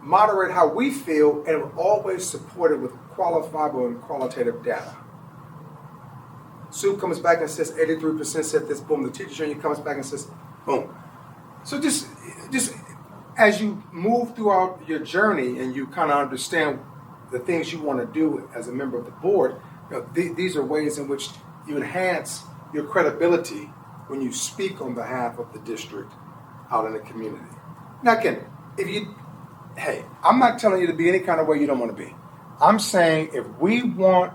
moderate how we feel, and we're always supported with qualifiable and qualitative data. Sue comes back and says 83% said this, boom. The teacher's union comes back and says, boom. So just as you move throughout your journey and you kind of understand the things you want to do as a member of the board, these are ways in which you enhance your credibility when you speak on behalf of the district out in the community. Now again, I'm not telling you to be any kind of way you don't want to be. I'm saying if we want,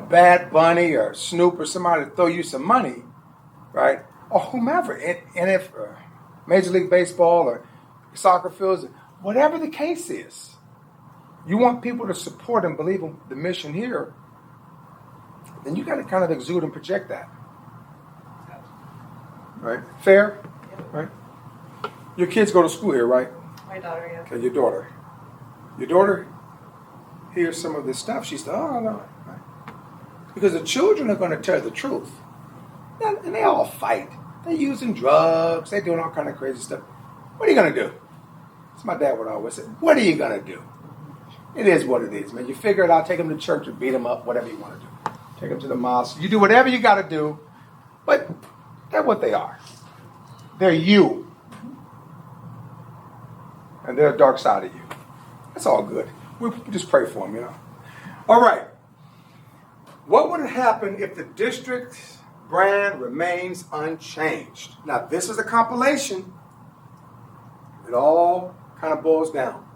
Bad Bunny or Snoop or somebody to throw you some money, right? Or whomever, and if Major League Baseball or soccer fields, whatever the case is, you want people to support and believe in the mission here, then you got to kind of exude and project that. Right? Fair? Right? Your kids go to school here, right? My daughter, yeah. Okay, your daughter. Your daughter hears some of this stuff. She's like, oh, no. Right? Because the children are going to tell the truth. And they all fight. They're using drugs. They're doing all kind of crazy stuff. What are you going to do? That's my dad would always say. What are you going to do? It is what it is, man. You figure it out. Take them to church or beat them up, whatever you want to do. Take them to the mosque. You do whatever you got to do. But they're what they are. They're you. And they're a dark side of you. That's all good. We just pray for them, All right. What would happen if the district brand remains unchanged? Now, this is a compilation. It all kind of boils down.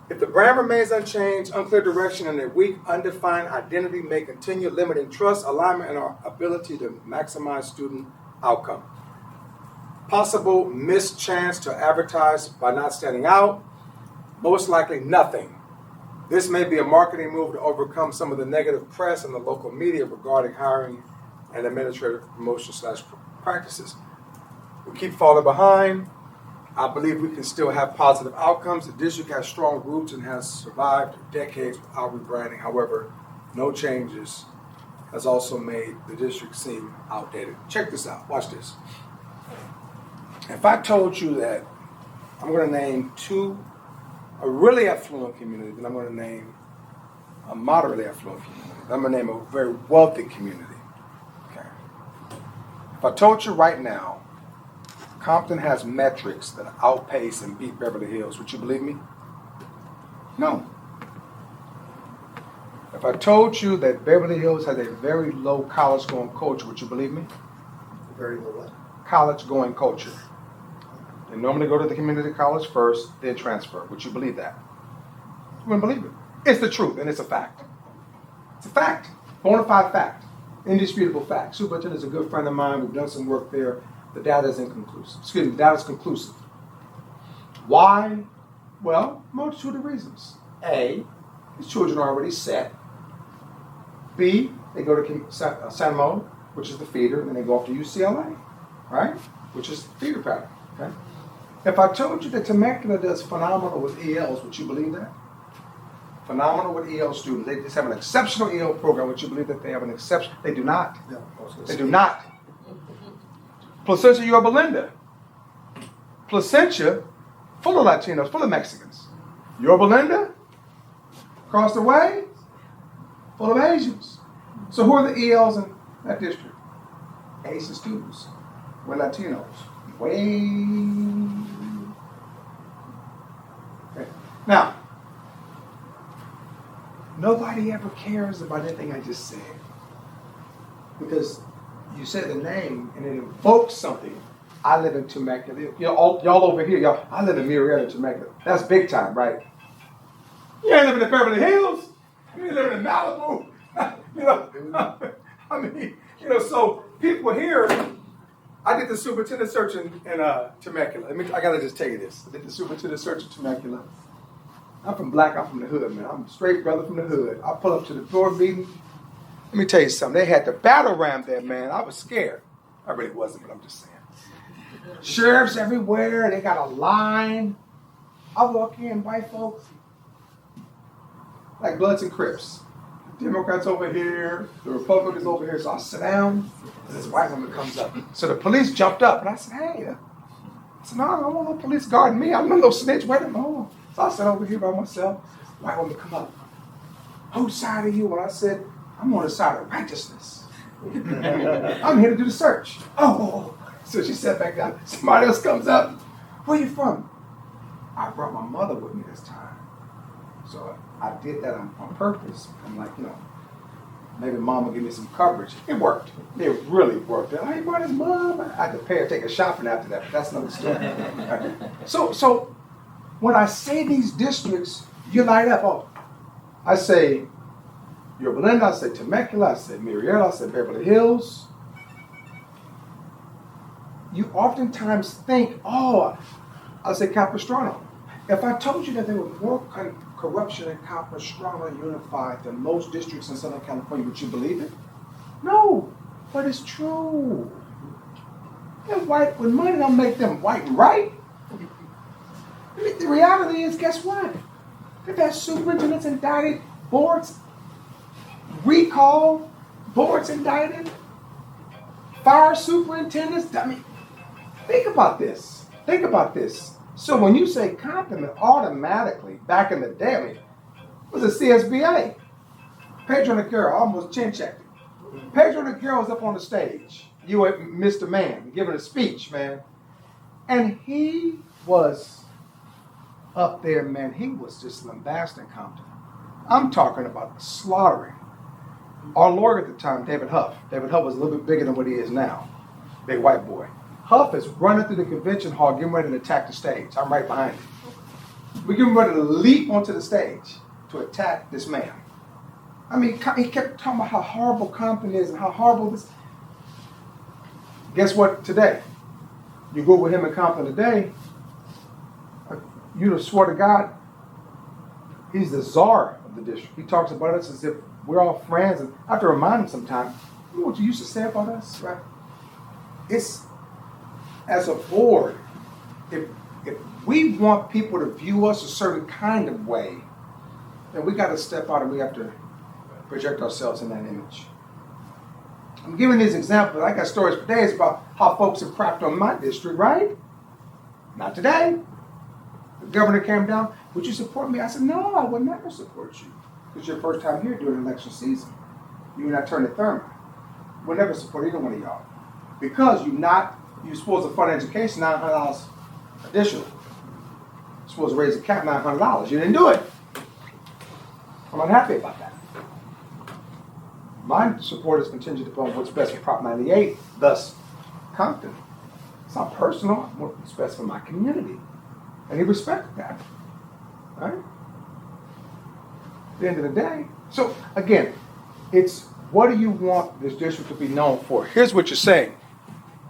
If the brand remains unchanged, unclear direction, and a weak, undefined identity may continue limiting trust, alignment, and our ability to maximize student outcome. Possible missed chance to advertise by not standing out. Most likely nothing. This may be a marketing move to overcome some of the negative press in the local media regarding hiring and administrative promotion / practices. We keep falling behind. I believe we can still have positive outcomes. The district has strong roots and has survived decades without rebranding. However, no changes has also made the district seem outdated. Check this out. Watch this. If I told you that I'm going to name a really affluent community, then I'm going to name a moderately affluent community. I'm going to name a very wealthy community. Okay. If I told you right now, Compton has metrics that outpace and beat Beverly Hills, would you believe me? No. If I told you that Beverly Hills has a very low college-going culture, would you believe me? Very low what? College-going culture. They normally go to the community college first, then transfer. Would you believe that? You wouldn't believe it. It's the truth, and it's a fact. It's a fact. Bona fide fact. Indisputable fact. Superintendent is a good friend of mine. We've done some work there. The data is inconclusive. The data is conclusive. Why? Well, multitude of reasons. A, these children are already set. B, they go to San Mo, which is the feeder, and then they go off to UCLA, right? Which is the feeder pattern, okay? If I told you that Temecula does phenomenal with ELs, would you believe that? Phenomenal with EL students. They just have an exceptional EL program. Would you believe that they have an exception? They do not. No, They do not. Placentia, Yorba Linda. Placentia, full of Latinos, full of Mexicans. Yorba Linda, across the way, full of Asians. So who are the ELs in that district? Asian students. We're Latinos. way. Okay. Now, nobody ever cares about anything I just said. Because you said the name and it invokes something. I live in Temecula. You know, y'all over here, y'all, I live in Murrieta, Temecula. That's big time, right? You ain't living in Beverly Hills. You ain't living in Malibu. You know, I mean, you know, so people here, I did the superintendent search in Temecula. I gotta just tell you this. I did the superintendent search in Temecula. I'm from the hood, man. I'm a straight brother from the hood. I pull up to the board meeting. Let me tell you something. They had the battle ram there, man. I was scared. I really wasn't, but I'm just saying. Sheriffs everywhere. They got a line. I walk in, white folks, like Bloods and Crips. Democrats over here, the Republicans over here. So I sit down, and this white woman comes up. So the police jumped up, and I said, hey. I said, no, I don't want no police guarding me. I'm no snitch. Wait a minute. So I sat over here by myself. White woman come up. Whose side are you? And I said, I'm on the side of righteousness. I'm here to do the search. Oh. So she sat back down. Somebody else comes up. Where you from? I brought my mother with me this time. So I did that on purpose. I'm like, you know, maybe mom will give me some coverage. It worked. It really worked. And I brought his mom. I had to pay her, take her shopping after that, but that's another story. So when I say these districts, you light up. Oh, I say Yorba Linda, I say Temecula, I say Murrieta, I say Beverly Hills. You oftentimes think, oh, I say Capistrano. If I told you that there was more corruption in Capistrano Unified than most districts in Southern California, would you believe it? No, but it's true. They're white, when money don't make them white and right. The reality is, guess what? They've had superintendents indicted, boards recalled, boards indicted, fire superintendents. I mean, think about this. Think about this. So when you say Compton, automatically, back in the day, I mean, it was a CSBA. Pedro Noguera almost chin-checked it. Pedro Noguera was up on the stage. You were Mr. Man, giving a speech, man. And he was up there, man. He was just lambasting Compton. I'm talking about slaughtering. Our lawyer at the time, David Huff. David Huff was a little bit bigger than what he is now. Big white boy. Huff is running through the convention hall, getting ready to attack the stage. I'm right behind him. We're getting ready to leap onto the stage to attack this man. I mean, he kept talking about how horrible Compton is and how horrible this. Guess what today? You go with him in Compton today, you'd have swore to God, he's the czar of the district. He talks about us as if we're all friends, and I have to remind him sometimes, you know what you used to say about us, right? It's, as a board, if we want people to view us a certain kind of way, then we got to step out and we have to project ourselves in that image. I'm giving these examples. I got stories for days about how folks have crapped on my district, right? Not today. The governor came down, would you support me? I said, no, I would never support you. It's your first time here during election season. You're not Attorney Thurman. We'll never support either one of y'all. Because you're supposed to fund education $900 additional. You're supposed to raise the cap $900. You didn't do it. I'm unhappy about that. My support is contingent upon what's best for Prop 98, thus Compton. It's not personal, what's best for my community. And he respected that. Right? At the end of the day. So again, it's what do you want this district to be known for? Here's what you're saying.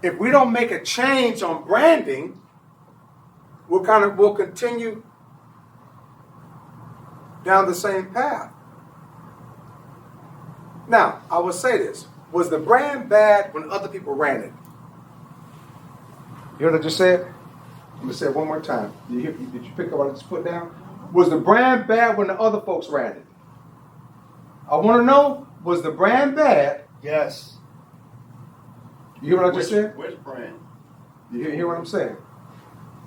If we don't make a change on branding, we'll continue down the same path. Now, I will say this. Was the brand bad when other people ran it? You heard what I just said? I'm going to say it one more time. Did you pick up what I just put down? Was the brand bad when the other folks ran it? I want to know, was the brand bad? Yes. You hear what I just said? Which brand? You hear what I'm saying?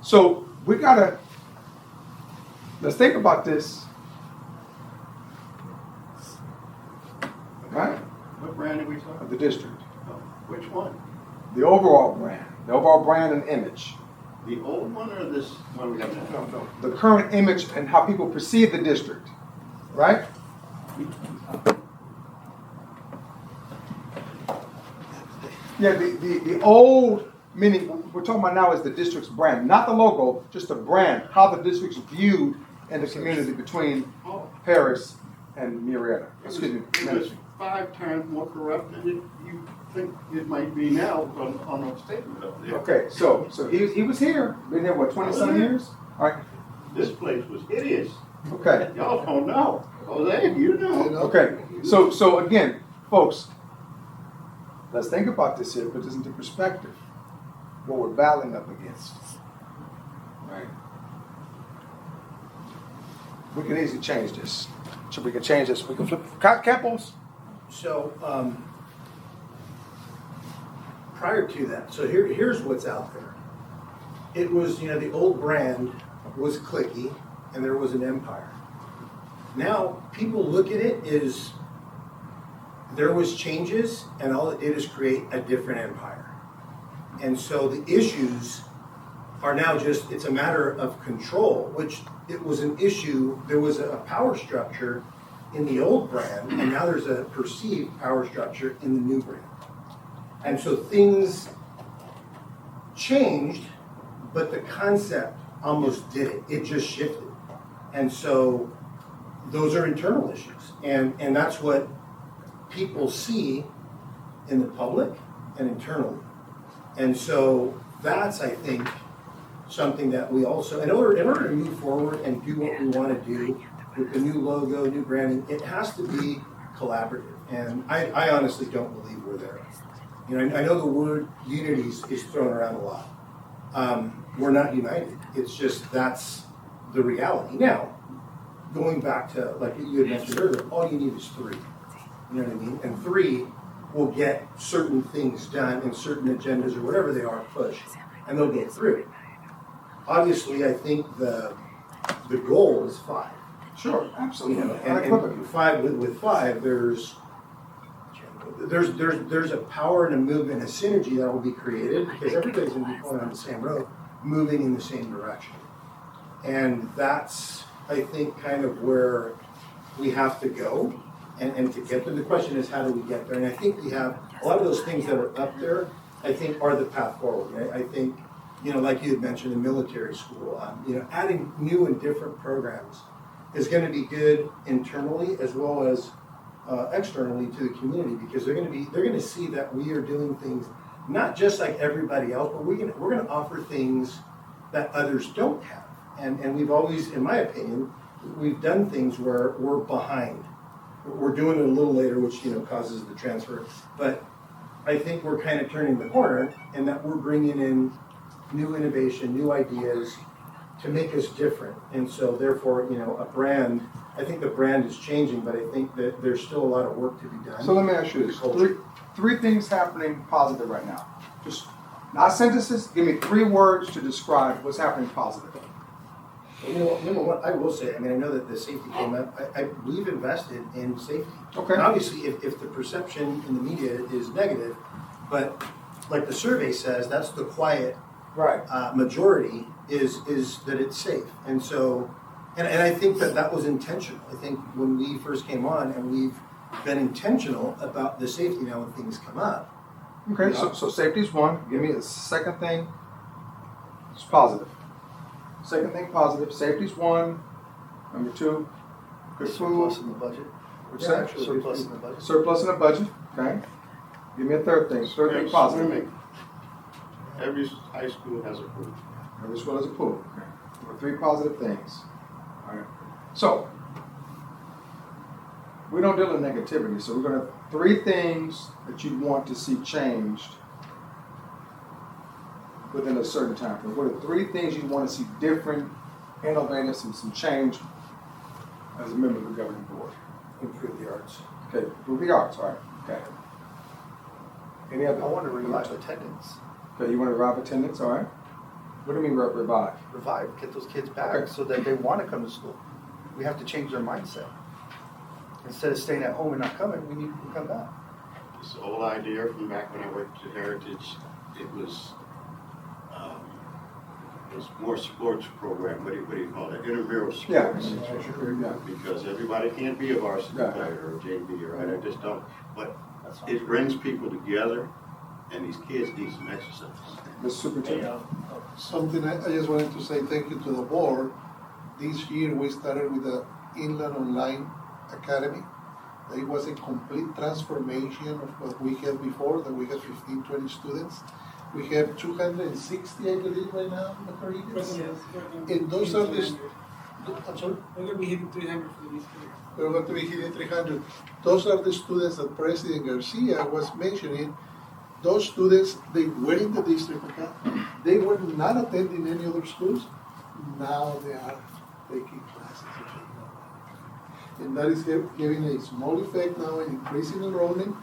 So we got to, let's think about this. Right? What brand are we talking Of the district. about? Which one? The overall brand and image. The old one or this one we have now? No. The current image and how people perceive the district, right? Yeah, the old, meaning we're talking about now is the district's brand, not the logo, just the brand, how the district's viewed in the community between Paris and Murrieta. Excuse me. It was 5 times more corrupt than you think it might be now on a statement up there. Okay, so he was here, been here, what, 20-some years? All right, This place was hideous. okay. Y'all don't know. Jose, you know. Okay, so again, folks, let's think about this here, put this into perspective. What we're battling up against. Right? We can easily change this. So we can change this. We can flip Campos. So, prior to that, so here's what's out there. It was, the old brand was cliquey and there was an empire. Now, people look at it as there was changes and all it did is create a different empire. And so the issues are now just, it's a matter of control, which it was an issue, there was a power structure in the old brand, and now there's a perceived power structure in the new brand. And so things changed, but the concept almost did it. It just shifted. And so those are internal issues. And that's what people see in the public and internally. And so that's, I think, something that we also, in order to move forward and do what we want to do with the new logo, new branding, it has to be collaborative. And I honestly don't believe we're there. I know the word unity is thrown around a lot. We're not united. It's just that's the reality. Now, going back to, like you had mentioned earlier, all you need is 3. You know what I mean? And 3 will get certain things done and certain agendas or whatever they are pushed, and they'll get through. Obviously, I think the goal is 5. Sure, absolutely. And 5 with 5, there's a power and a movement, a synergy that will be created because everybody's going to be going on the same road, moving in the same direction. And that's, I think, kind of where we have to go. And to get there, the question is, how do we get there? And I think we have a lot of those things that are up there, I think, are the path forward. Right? I think, like you had mentioned, in military school, adding new and different programs is going to be good internally as well as externally to the community because they're going to see that we are doing things not just like everybody else, but we're going to offer things that others don't have. And we've always, in my opinion, we've done things where we're behind. We're doing it a little later, which causes the transfer. But I think we're kind of turning the corner, and that we're bringing in new innovation, new ideas to make us different. And so, therefore, a brand. I think the brand is changing, but I think that there's still a lot of work to be done. So let me ask you this: three things happening positive right now. Just not sentences. Give me 3 words to describe what's happening positive. Number one, I will say, I know that the safety came up. We've invested in safety. Okay. And obviously, if the perception in the media is negative, but like the survey says, that's the quiet Right. majority is that it's safe. And so, and I think that was intentional. I think when we first came on, and we've been intentional about the safety now when things come up. Okay, so safety's 1. Give me the second thing. It's positive. Second thing positive. Safety's 1. Number 2. Good Surplus food. in the budget. What's Yeah, that? actually, Surplus in the budget. Surplus in the budget. Okay. Give me a third thing. Third thing positive. Swimming. Every high school has a pool. Every school has a pool. Okay. There were 3 positive things. All right. So we don't deal in negativity. So we're going to 3 things that you want to see changed within a certain time frame. What are 3 things you want to see different, innovative, some change as a member of the governing board? Improve the arts. Okay, improve the arts, all right. Okay. Any other? I want to revive attendance. Okay, you want to revive attendance, all right. What do you mean revive? Revive, get those kids back Okay. so that they want to come to school. We have to change their mindset. Instead of staying at home and not coming, we need to come back. This old idea from back when I worked at Heritage, it was more sports program, what do you call it, intramural Yeah. sports. Yeah. Because everybody can't be a varsity Yeah. player or JV, right? I just don't, but it brings people together, and these kids need some exercise. Mr. Superintendent? Something I just wanted to say thank you to the board. This year we started with the Inland Online Academy. It was a complete transformation of what we had before, that we had 15, 20 students. We have 260, I believe, right now, Macarena. And those are the, I'm sorry? We're gonna be hitting 300 for this year. We're going to be hitting 300. Those are the students that President Garcia was mentioning. Those students, they were in the district academy. They were not attending any other schools. Now they are taking classes. And that is having a small effect now in increasing enrollment.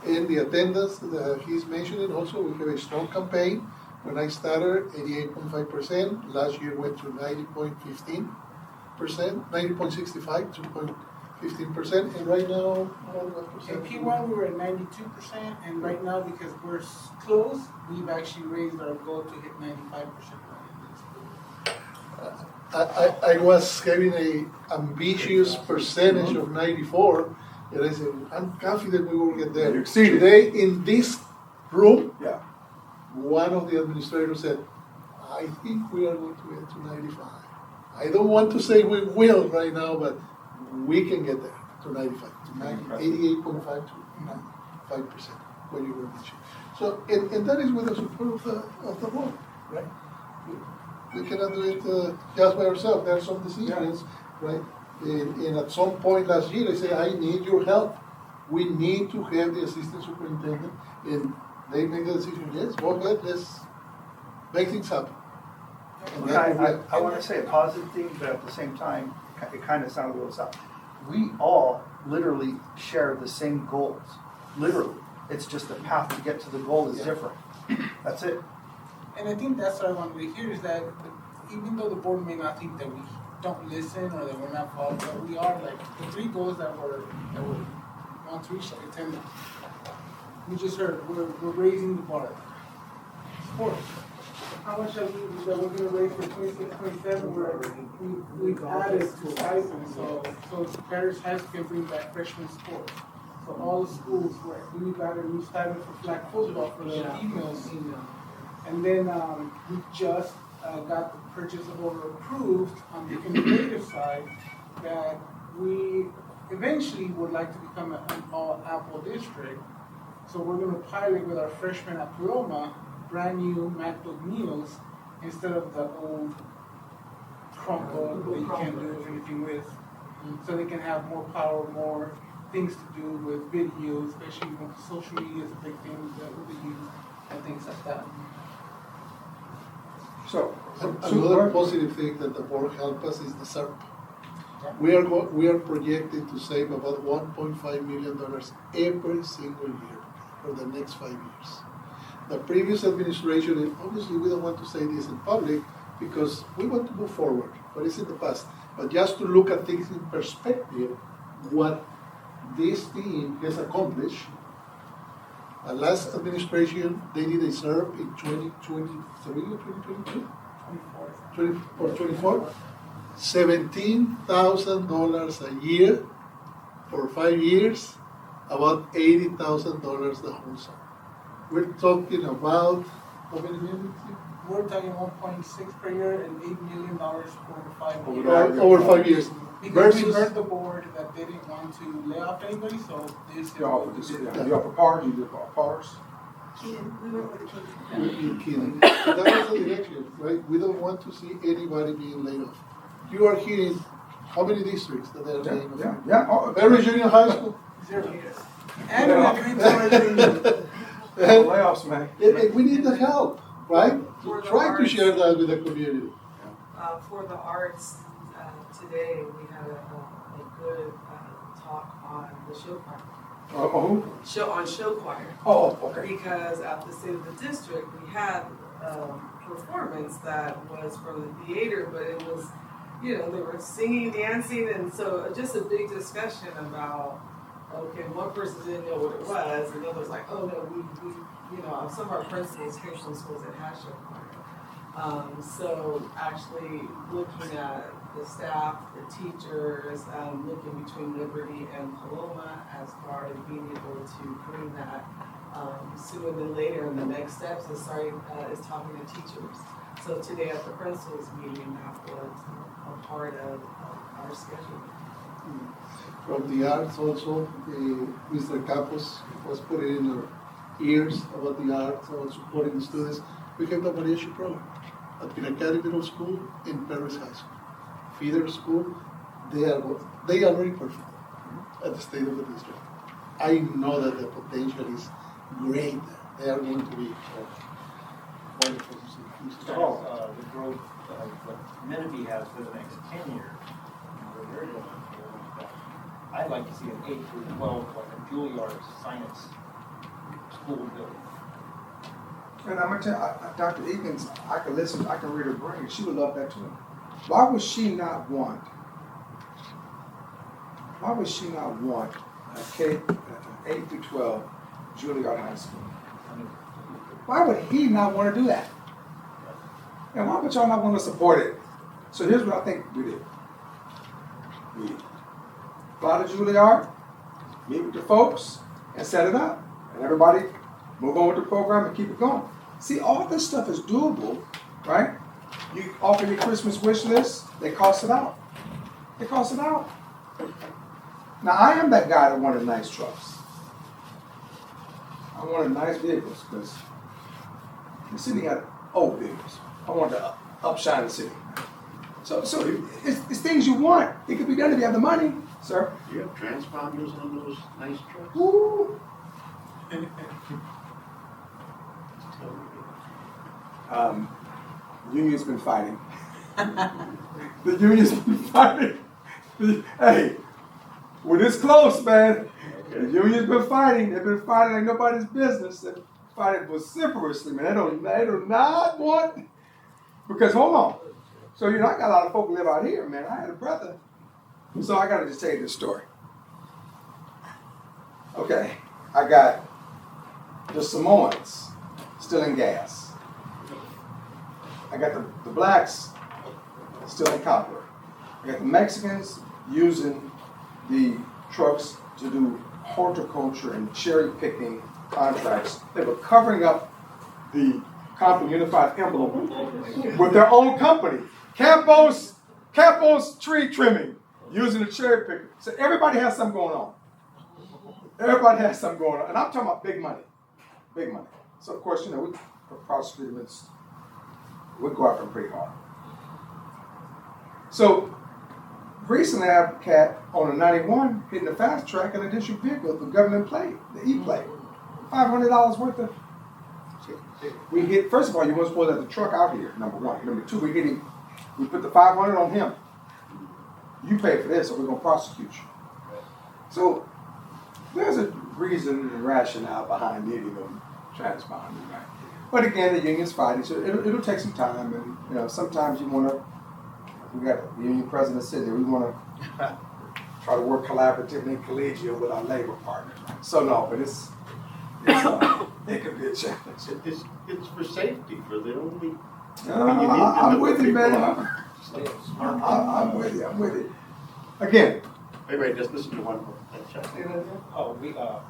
And the attendance that he's mentioning also, we have a strong campaign. When I started, 88.5%. Last year went to 90.15%, 90.65, 2.15%. And right now, what In percent? P1, we were at 92%, and right now, because we're close, we've actually raised our goal to hit 95%. I was having a ambitious percentage of 94, and I said, I'm confident we will get there. You exceeded. Today, in this room, Yeah. one of the administrators said, I think we are going to get to 95. I don't want to say we will right now, but we can get there to 95, to 88.5 to 95%, what you were mentioning. So, and that is with the support of the board, right? We cannot do it just by ourselves. There are some decisions, right? And at some point last year, I said, I need your help. We need to have the assistant superintendent. And they make the decision, yes, go ahead, let's make things happen. And I want to say a positive thing, but at the same time, it kind of sounds a little soft. We all literally share the same goals, literally. It's just the path to get to the goal is different. That's it. And I think that's what I wanted to hear is that even though the board may not think that we don't listen or that we're not following, but we are like the 3 goals that we want to reach, like attendance. We just heard we're raising the bar. Sports. How much have we that we're gonna raise for 26, 27? We've added to stipends, so Paris has can bring back freshman sports. So all the schools where we've added a new stipend for flag football for the females. And then we just got the purchase order approved on the innovative side that we eventually would like to become an all Apple district. So we're going to pilot with our freshmen at Paloma brand new MacBook Neos instead of the old Chromebook that you can't do anything with. So they can have more power, more things to do with video, especially when social media is a big thing that we use and things like that. So, Another positive thing that the board helped us is the SERP. We are projected to save about $1.5 million every single year for the next 5 years. The previous administration, and obviously we don't want to say this in public because we want to move forward, but it's in the past. But just to look at things in perspective, what this team has accomplished, the last administration, they did a SERP in 2023 or 2022? 24? $17,000 a year for 5 years, about $80,000 the whole summer. We're talking about how many million? We're talking 1.6 per year and $8 million over 5 years. Over 5 years. Because we Versus, heard the board that they didn't want to lay off anybody, so they said. you offer PARs, you do PARs? Keaton, we went with Keaton. you're kidding. That was the direction, right? We don't want to see anybody being laid off. You are hearing how many districts that they're laying off? Yeah. Every junior high school. 0. And we agreed to everything. Layoffs, man. And we need the help, right? For the Try to arts. share that with the community. For the arts, today we had a good talk on the show choir. Who? Show choir. Oh, okay. Because at the state of the district, we had performance that was from the theater, but it was, they were singing, dancing, and so just a big discussion about okay, one person didn't know what it was, and others like, oh no, we, some of our principals came from schools that had show choir. So actually looking at the staff, the teachers, looking between Liberty and Paloma as far as being able to bring that, sooner than later, and the next steps is talking to teachers. So today at the principals meeting, that was a part of our schedule. From the arts also, Mr. Campos was putting in our ears about the arts, about supporting the students. We have the variation program at Pinacati Middle School in Paris High School. Feeder school, they are very perfect at the state of the district. I know that the potential is great there. They are going to be wonderful institutions. The growth of what Menifee has for the next 10 years. We're very good. I'd like to see an 8 through 12, like a Juilliard science school building. And I'm gonna tell you, Dr. Eakins, I can listen, I can read her brain. She would love that too. Why would she not want a K, 8 through 12 Juilliard High School? Why would he not want to do that? And why would y'all not want to support it? So here's what I think we did. We fly to Juilliard, meet with the folks, and set it up. And everybody move on with the program and keep it going. See, all this stuff is doable, right? You offer your Christmas wish list, they cost it out. They cost it out. Now, I am that guy that wanted nice trucks. I wanted nice vehicles because the city had old vehicles. I wanted to upshine the city. So it's things you want. It could be done if you have the money, sir. You have transponders on those nice trucks? Woo. The union's been fighting. The union's been fighting. Hey, we're this close, man. The union's been fighting. They've been fighting like nobody's business. They're fighting vociferously, man. They do not want. Because hold on. So I got a lot of folk live out here, man. I had a brother. So I gotta just tell you this story. Okay, I got the Samoans stealing gas. I got the blacks stealing copper. I got the Mexicans using the trucks to do horticulture and cherry picking contracts. They were covering up the Compton Unified emblem with their own company, Campos Tree Trimming, using the cherry picker. So everybody has something going on. Everybody has something going on. And I'm talking about big money. Big money. So of course, we prosecute them. We go after them pretty hard. So recently I have a cat on a 91 hitting the fast track in a district vehicle, the government plate, the E-plate. $500 worth of. We hit, first of all, you weren't supposed to have the truck out here, number one. Number two, we put the 500 on him. You pay for this, or we're going to prosecute you. So there's a reason and rationale behind needing them transponders, right? But again, the union's fighting, so it'll take some time, and sometimes you want to. We got the union president sitting there. We want to try to work collaboratively and collegial with our labor partners. Right? So no, but it could be a challenge. It's for safety, for the only. I'm with you, man. I'm with you. Again. Wait, just listen to one more. Oh,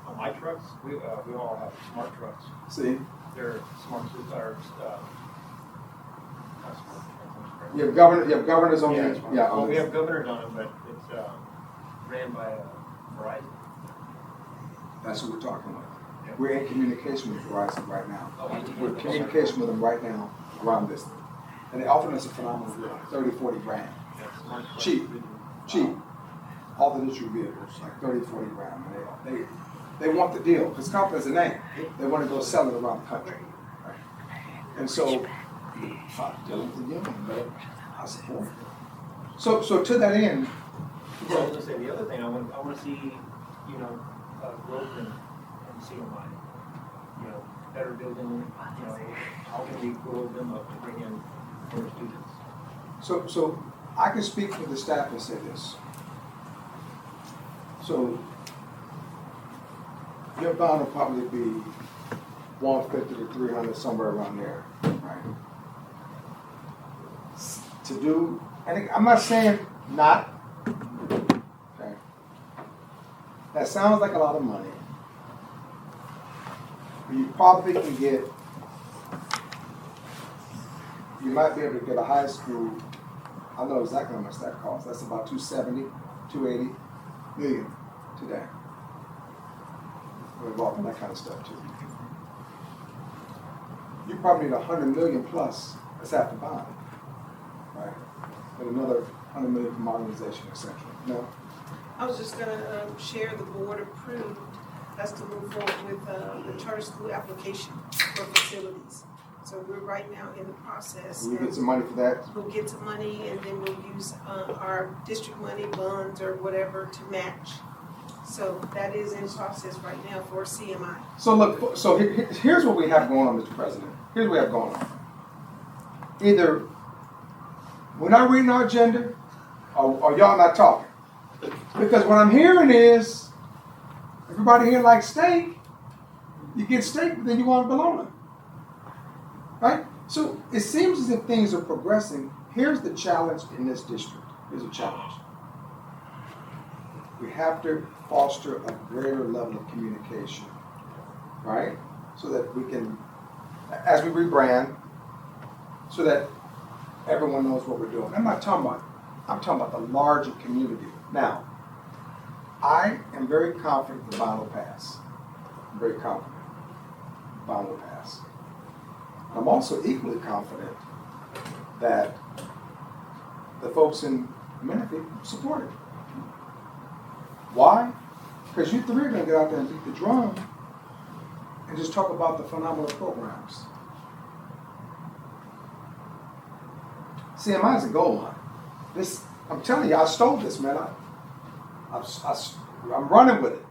on my trucks, we all have smart trucks. See? They're smart, You have governors on yeah, the, yeah. Well, we have governors on them, but it's ran by Verizon. That's what we're talking about. Yeah. We're in communication with Verizon right now. Oh, We're in communication with them right now around this. And they offered us a phenomenal deal, 30, 40 grand. Yeah, Cheap. All the district vehicles, like 30, 40 grand. And they want the deal, because company's a name. They want to go sell it around the country. Right? And so, dealing with the union, but I support it. So to that end. So I was going to say, the other thing, I want to see, growth in CMI. Better building, how can we grow them up to bring in more students? So I can speak for the staff and say this. So your bond will probably be 150 to 300, somewhere around there, right? To do, and I'm not saying not, okay? That sounds like a lot of money. You probably can get, you might be able to get a high school, I know exactly how much that costs. That's about 270, 280 million today. We're involved in that kind of stuff too. You probably need 100 million plus, that's half the bond, right? And another 100 million for modernization, etc. No? I was just gonna share the board approved us to move forward with the charter school application for facilities. So we're right now in the process. Will we get some money for that? We'll get some money and then we'll use our district money, bonds or whatever to match. So that is in process right now for CMI. So look, so here's what we have going on, Mr. President. Here's what we have going on. Either we're not reading our agenda or y'all not talking. Because what I'm hearing is everybody here likes steak. You get steak, but then you want bologna. Right? So it seems as if things are progressing. Here's the challenge in this district. Here's a challenge. We have to foster a greater level of communication, right? So that we can, as we rebrand, so that everyone knows what we're doing. I'm talking about the larger community. Now, I am very confident the bond will pass. I'm very confident the bond will pass. I'm also equally confident that the folks in Menifee support it. Why? Because you three are going to get out there and beat the drum and just talk about the phenomenal programs. CMI is a gold mine. This, I'm telling you, I stole this, man. I'm running with it.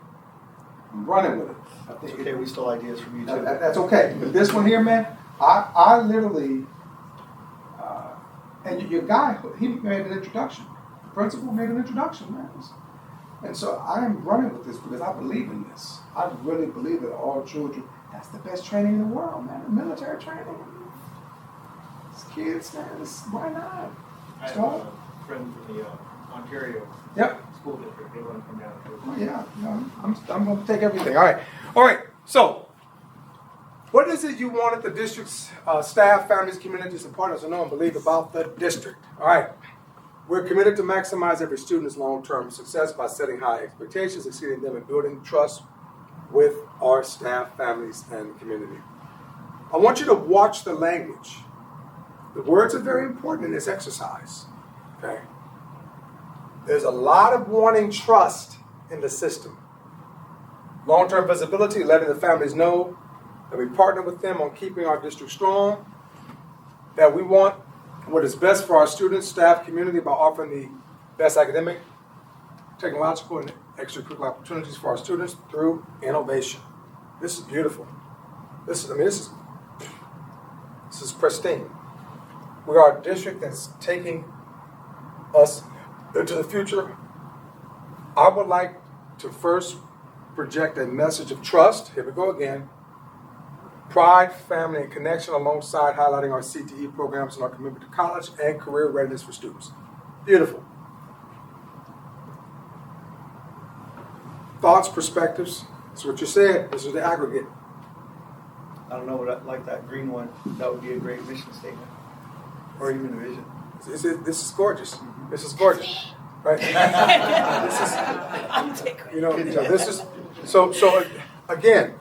I'm running with it. I think It's okay, we stole ideas from you too. that's okay. But this one here, man, I literally, and your guy, he made an introduction. The principal made an introduction, man. And so I am running with this because I believe in this. I really believe that all children, that's the best training in the world, man. The military training. It's kids, man. Why not? I have a friend from the Ontario Yep. school district. They want to come down to Oh, yeah. I'm going to take everything. All right. All right. So, what is it you wanted the district's staff, families, communities, and partners to know and believe about the district? All right. We're committed to maximize every student's long-term success by setting high expectations, exceeding them, and building trust with our staff, families, and community. I want you to watch the language. The words are very important in this exercise. Okay? There's a lot of wanting trust in the system. Long-term visibility, letting the families know that we partner with them on keeping our district strong, that we want what is best for our students, staff, community by offering the best academic, technological, and extracurricular opportunities for our students through innovation. This is beautiful. This is pristine. We are a district that's taking us into the future. I would like to first project a message of trust. Here we go again. Pride, family, and connection alongside highlighting our CTE programs and our commitment to college and career readiness for students. Beautiful. Thoughts, perspectives. That's what you said. This is the aggregate. I don't know, but I like that green one. That would be a great mission statement. Or even a vision. This is gorgeous. This is gorgeous. Right? This is so again,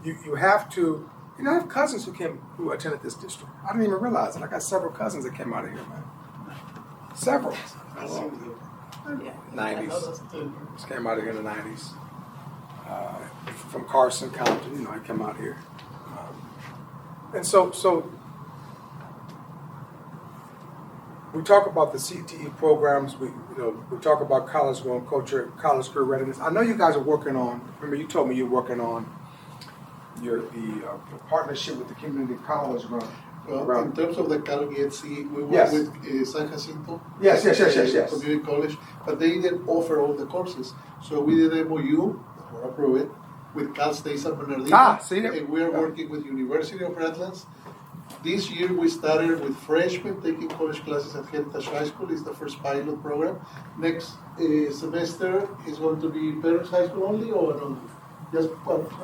you have to, I have cousins who attended this district. I didn't even realize it. I got several cousins that came out of here, man. Several. 90s. Just came out of here in the 90s. From Carson, Compton, I came out here. And so we talk about the CTE programs. We talk about college going culture, college career readiness. I know you guys are working on. Remember, you told me you're working on the partnership with the community college run. Well, in terms of the Cal EHC, we work Yes. with San Jacinto. Yes. Community college, but they didn't offer all the courses. So we did an MOU, the board approved it, with Cal State San Bernardino. See that? And we are working with University of Redlands. This year we started with freshmen taking college classes at Heritage High School. It's the first pilot program. Next semester is going to be Perris High School only or another? Just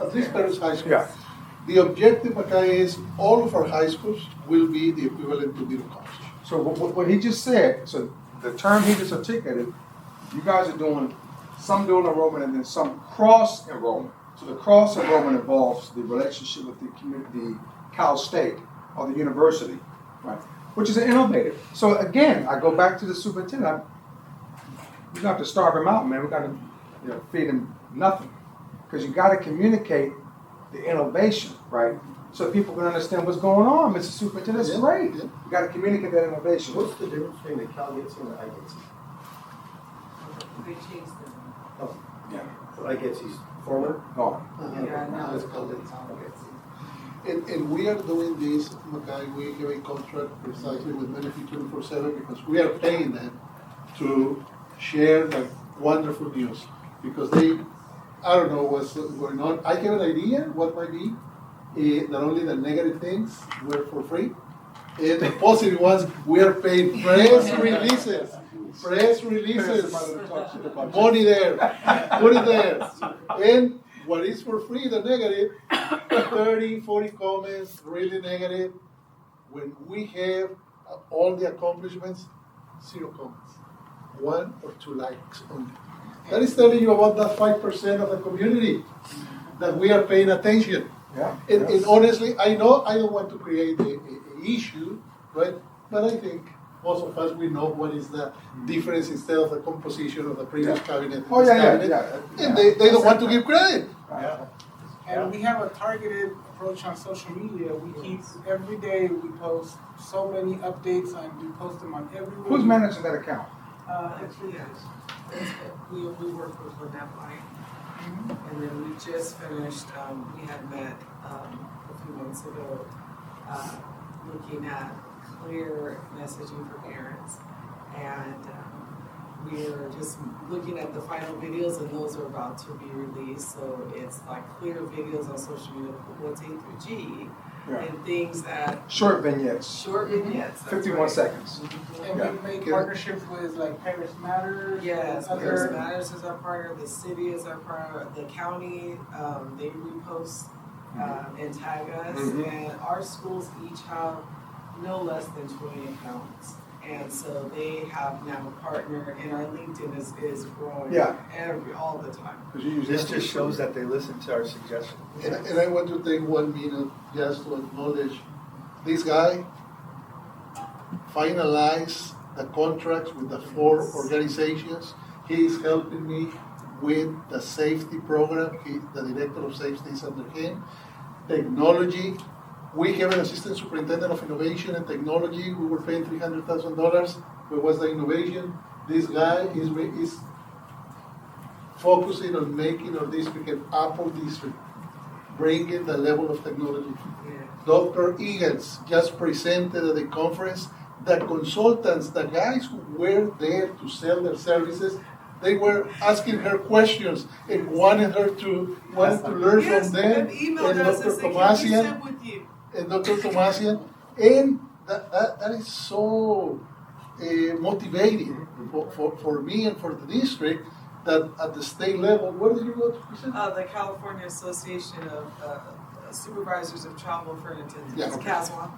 at least Perris High School. Yeah. The objective, Mackay, is all of our high schools will be the equivalent to Middle College. So what he just said, so the term he just articulated, you guys are doing some dual enrollment and then some cross enrollment. So the cross enrollment involves the relationship with the community, the Cal State or the university, right? Which is innovative. So again, I go back to the superintendent. We don't have to starve him out, man. We got to feed him nothing, because you got to communicate the innovation, right? So people can understand what's going on, Mr. Superintendent. That's great. Yeah. You got to communicate that innovation. What's the difference between the Cal Getty and the I Getty? They changed them. Oh, Yeah. the I Getty's former? Gone. Yeah, now it's It's called called it. And we are doing this, Mackay, we have a contract precisely with Menifee 24/7 because we are paying them to share the wonderful news. Because I don't know what's going on. I have an idea what might be. Not only the negative things were for free, and the positive ones we are paying press releases. Money there, put it there. And what is for free, the negative, 30, 40 comments, really negative. When we have all the accomplishments, 0 comments. 1 or 2 likes only. That is telling you about that 5% of the community that we are paying attention. Yeah. And honestly, I know I don't want to create a issue, right? But I think most of us, we know what is the difference instead of the composition of the previous cabinet. Oh, and this yeah. cabinet. Yeah. And they don't want to give credit. Yeah. And we have a targeted approach on social media. We keep, every day we post so many updates and we post them on every. Who's managing that account? Actually, yes. We work with Lynette White. And then we just finished, we had met a few months ago, looking at clear messaging for parents. And we're just looking at the final videos, and those are about to be released. So it's like clear videos on social media, what's A through G, Yeah. and things that, Short vignettes. short vignettes. that's 51 right. seconds. And Yeah. we've made partnerships with like Paris Matters. Yes, and Paris other. Matters is our partner, the city is our partner, the county, they repost and tag us. Mhm. And our schools each have no less than 20 accounts. And so they have now a partner, and our LinkedIn is growing Yeah. all the time. Because you use This just shows that they listen to our suggestions. And I want to take 1 minute just to acknowledge this guy finalized the contracts with the 4 organizations. He is helping me with the safety program. The director of safety is under him. Technology. We have an assistant superintendent of innovation and technology. We were paying $300,000. What was the innovation? This guy is focusing on making our district an Apple district, bringing the level of technology. Yeah. Dr. Eagles just presented at the conference. The consultants, the guys who were there to sell their services, they were asking her questions and wanted to learn Yes, from them. they've emailed us and said, can we Tomasian, sit with you? and Dr. Tomasian, and that is so motivating for me and for the district that at the state level, where did you go to present? The California Association of Supervisors of Travel for Attendants, Yeah, okay. CASWA.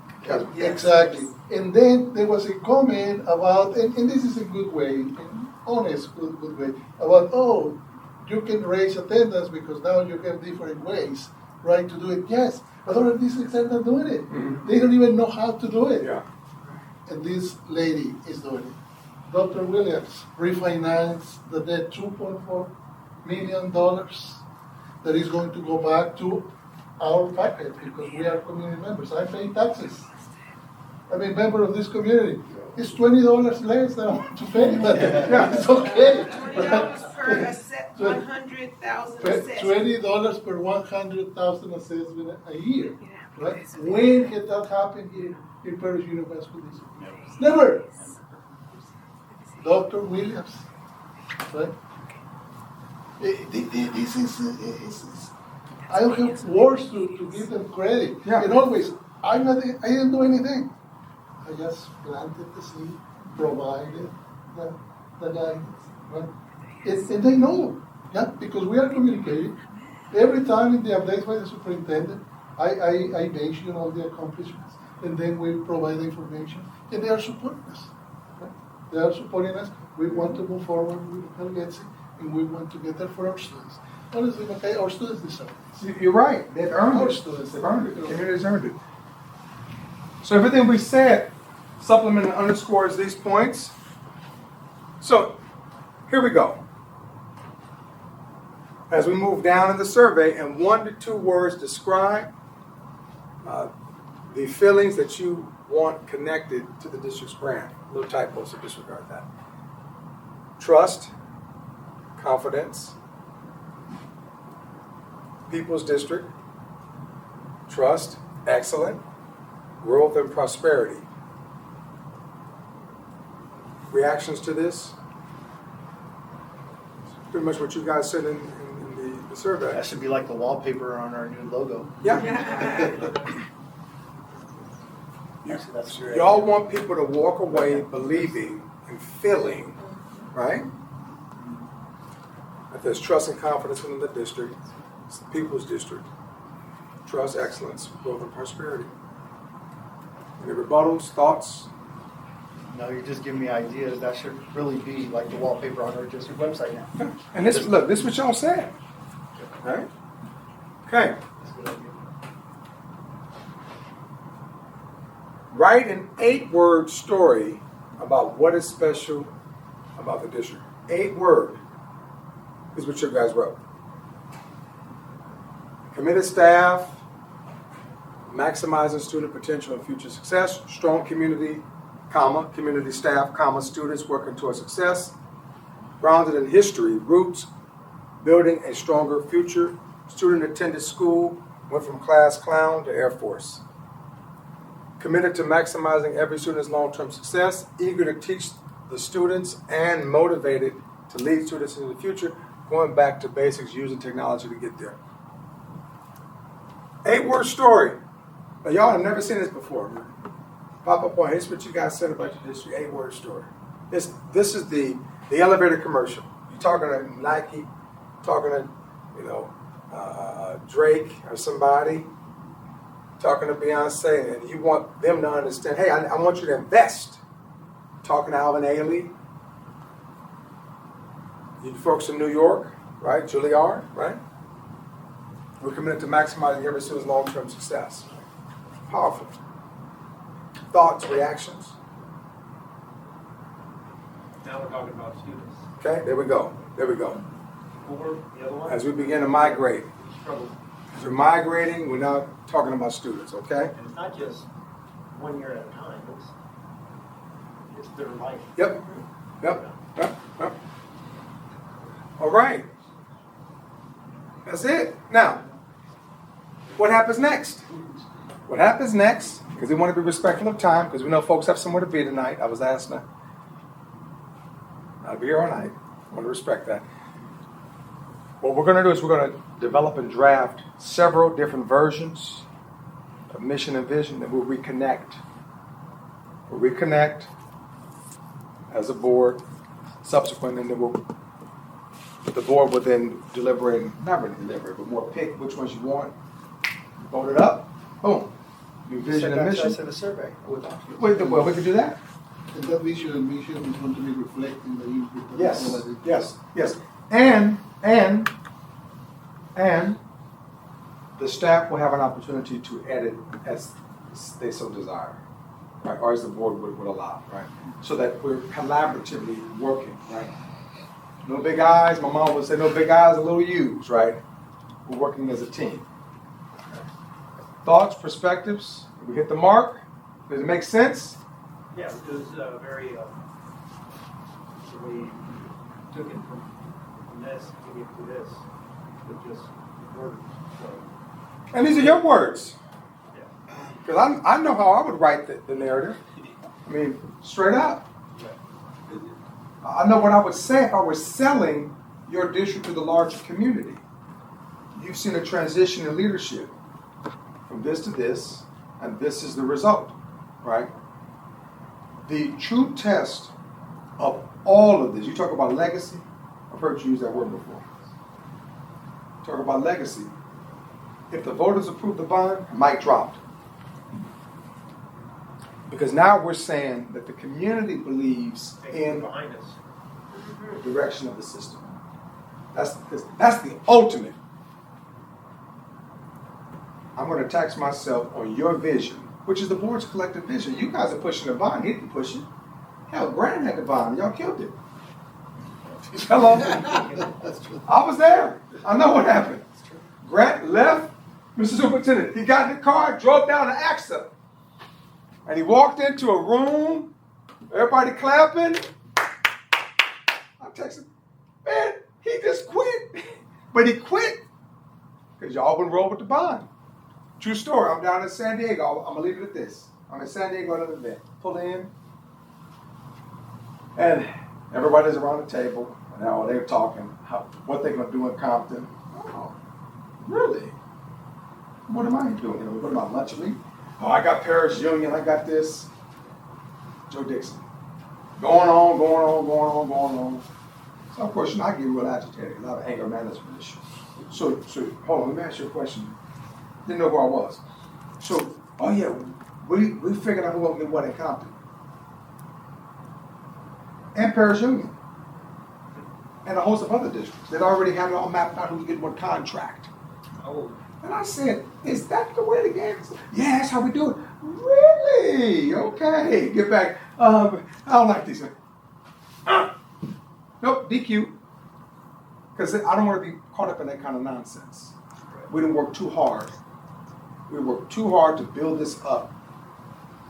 Yeah, exactly. And then there was a comment about, and this is a good way, an honest, good way, about, oh, you can raise attendance because now you have different ways, right, to do it. Yes, but other districts are not doing it. Mhm. They don't even know how to do it. Yeah. And this lady is doing it. Dr. Williams refinanced the debt $2.4 million that is going to go back to our pocket because we are community members. I pay taxes. I'm a member of this community. It's $20 less than I want to pay, but it's okay. $20 per assessment, 100,000 assessment. $20 per 100,000 assessment a year, right? When had that happened here in Paris Unified School District? Never. Dr. Williams, right? This is I don't have words to give them credit. Yeah. And always, I didn't do anything. I just planted the seed, provided the guidance, right? And they know, yeah, because we are communicating. Every time in the updates by the superintendent, I mention all the accomplishments, and then we provide the information, and they are supporting us. Right? They are supporting us. We want to move forward with Helgetzi, and we want to get there for our students. Honestly, okay, our students deserve it. You're right. They've earned Our it. students They've earned it. The community's earned it. So everything we said, supplement and underscores these points. So here we go. As we move down in the survey, in 1 to 2 words, describe the feelings that you want connected to the district's brand. Little typo, so disregard that. Trust, confidence, People's District, trust, excellent, growth and prosperity. Reactions to this? Pretty much what you guys said in the survey. That should be like the wallpaper on our new logo. Yeah. Actually, that's your Y'all want people to walk away believing and feeling, right? That there's trust and confidence in the district. It's the People's District. Trust, excellence, growth, and prosperity. Any rebuttals, thoughts? No, you're just giving me ideas. That should really be like the wallpaper on our district website now. And this, look, this is what y'all said. Right? Okay. Write an 8-word story about what is special about the district. 8-word is what you guys wrote. Committed staff, maximizing student potential and future success, strong community, comma, community staff, comma, students working towards success, grounded in history, roots, building a stronger future, student attended school, went from class clown to Air Force. Committed to maximizing every student's long-term success, eager to teach the students and motivated to lead students into the future, going back to basics, using technology to get there. 8-word story. Now, y'all have never seen this before, man. Pop-up point. Here's what you guys said about your district. 8-word story. This is the elevator commercial. You're talking to Nike, talking to, Drake or somebody, talking to Beyonce, and you want them to understand, hey, I want you to invest. Talking to Alvin Ailey, you folks in New York, right? Juilliard, right? We're committed to maximizing every student's long-term success. Powerful. Thoughts, reactions? Now we're talking about students. Okay, there we go. There we go. Or the other one? As we begin to migrate. Struggle. As we're migrating, we're not talking about students, okay? And it's not just 1 year at a time, it's their life. Yep. All right. That's it. Now, what happens next? What happens next, because we want to be respectful of time, because we know folks have somewhere to be tonight. I was asked I'll be here all night. I want to respect that. What we're going to do is we're going to develop and draft several different versions of mission and vision that we'll reconnect. We'll reconnect as a board subsequent, and then the board will then deliberate, not really deliberate, but more pick which ones you want, vote it up, boom. New vision and mission. In a survey. Well, we can do that. And that vision and mission is going to be reflecting the input of Yes, everybody. yes. And the staff will have an opportunity to edit as they so desire, right? Or as the board would allow, right? So that we're collaboratively working, right? No big eyes. My mom would say, no big eyes, a little U's, right? We're working as a team. Thoughts, perspectives? Did we hit the mark? Does it make sense? Yeah, it was very, so we took it from this to get to this, with just words, so. And these are your words. Yeah. Because I know how I would write the narrative. I mean, straight up. I know what I would say if I were selling your district to the larger community. you've seen a transition in leadership from this to this, and this is the result, right? The true test of all of this, you talk about legacy, I've heard you use that word before. Talk about legacy. If the voters approve the bond, mic dropped. Because now we're saying that the community believes in behind us. the direction of the system. That's the ultimate. I'm going to tax myself on your vision, which is the board's collective vision. You guys are pushing the bond. He didn't push it. Hell, Grant had the bond. Y'all killed it. Hello? I was there. I know what happened. Grant left, Mr. Superintendent. He got in the car, drove down to AXA. And he walked into a room, everybody clapping. I texted, man, he just quit. But he quit because y'all wouldn't roll with the bond. True story. I'm down in San Diego. I'm going to leave it at this. I'm in San Diego at an event. Pull in. And everybody's around the table. And now they're talking what they're going to do in Compton. Oh, really? What am I doing here? What am I, lunch meat? Oh, I got Paris Union. I got this. Joe Dixon. Going on. So, of course, I get real agitated. A lot of anger management issues. So hold on. Let me ask you a question. Didn't know where I was. So, oh yeah, we figured out who was going to get what in Compton. And Paris Union. And a host of other districts. They'd already had it all mapped out who's getting what contract. Oh. And I said, is that the way the game is? Yeah, that's how we do it. Really? Okay. Get back. I don't like these. Nope, DQ. Because I don't want to be caught up in that kind of nonsense. We didn't work too hard. We worked too hard to build this up.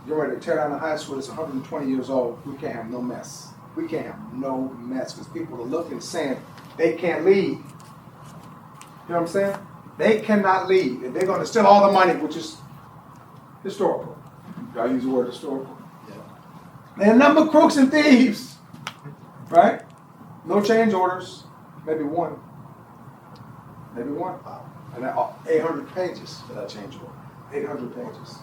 You're ready to tear down the high school that's 120 years old. We can't have no mess. We can't have no mess because people are looking saying they can't leave. You know what I'm saying? They cannot leave. And they're going to steal all the money, which is historical. I use the word historical. Yeah. And a number of crooks and thieves. Right? No change orders. Maybe one. And 800 pages for that change order. 800 pages.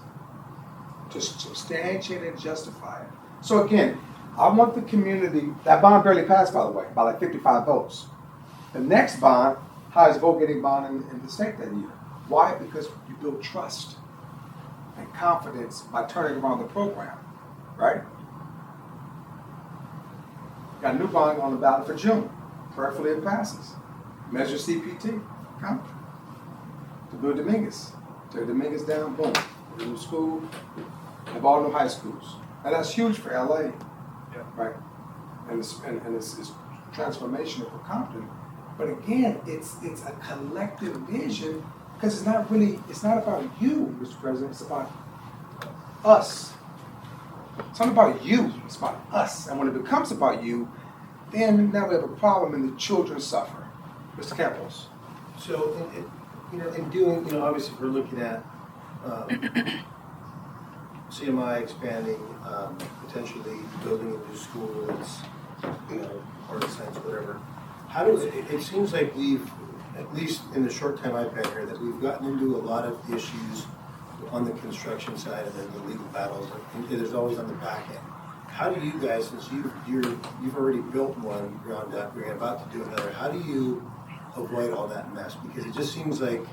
To substantiate and justify it. So again, I want the community, that bond barely passed, by the way, by like 55 votes. The next bond, highest vote getting bond in the state that year. Why? Because you build trust and confidence by turning around the program, right? Got a new bond on the ballot for June. Prayerfully it passes. Measure CPT, come. To build Dominguez. Tear Dominguez down, boom. A new school, have all new high schools. And that's huge for LA, right? And it's transformational for Compton. But again, it's a collective vision because it's not about you, Mr. President, it's about us. It's not about you, it's about us. And when it becomes about you, then now we have a problem and the children suffer. Mr. Campos. So, in doing, obviously we're looking at CMI expanding, potentially building a new school, art science, whatever. It seems like we've, at least in the short time I've been here, that we've gotten into a lot of issues on the construction side and then the legal battles. And there's always on the back end. How do you guys, since you've already built one ground up, you're about to do another, how do you avoid all that mess? Because it just seems like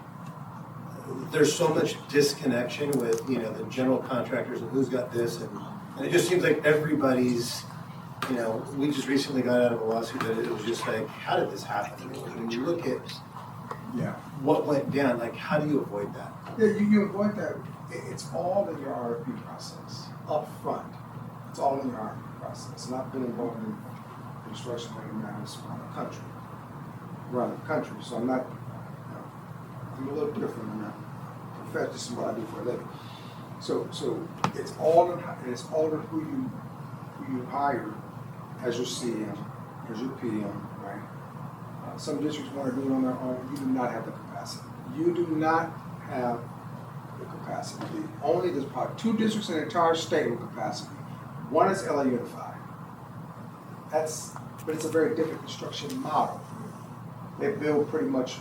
there's so much disconnection with the general contractors and who's got this, and it just seems like everybody's. We just recently got out of a lawsuit that it was just like, how did this happen? When you look at what went down, like how do you avoid that? Yeah, you avoid that. It's all in your RFP process up front. It's all in your RFP process. Not been involved in construction matters around the country. So I'm not. I'm a little different in that. This is what I do for a living. So it's all in who you hire as your CM, as your PM, right? Some districts want to do it on their own. You do not have the capacity. There's probably 2 districts in the entire state with capacity. One is LA Unified. But it's a very different construction model. They build pretty much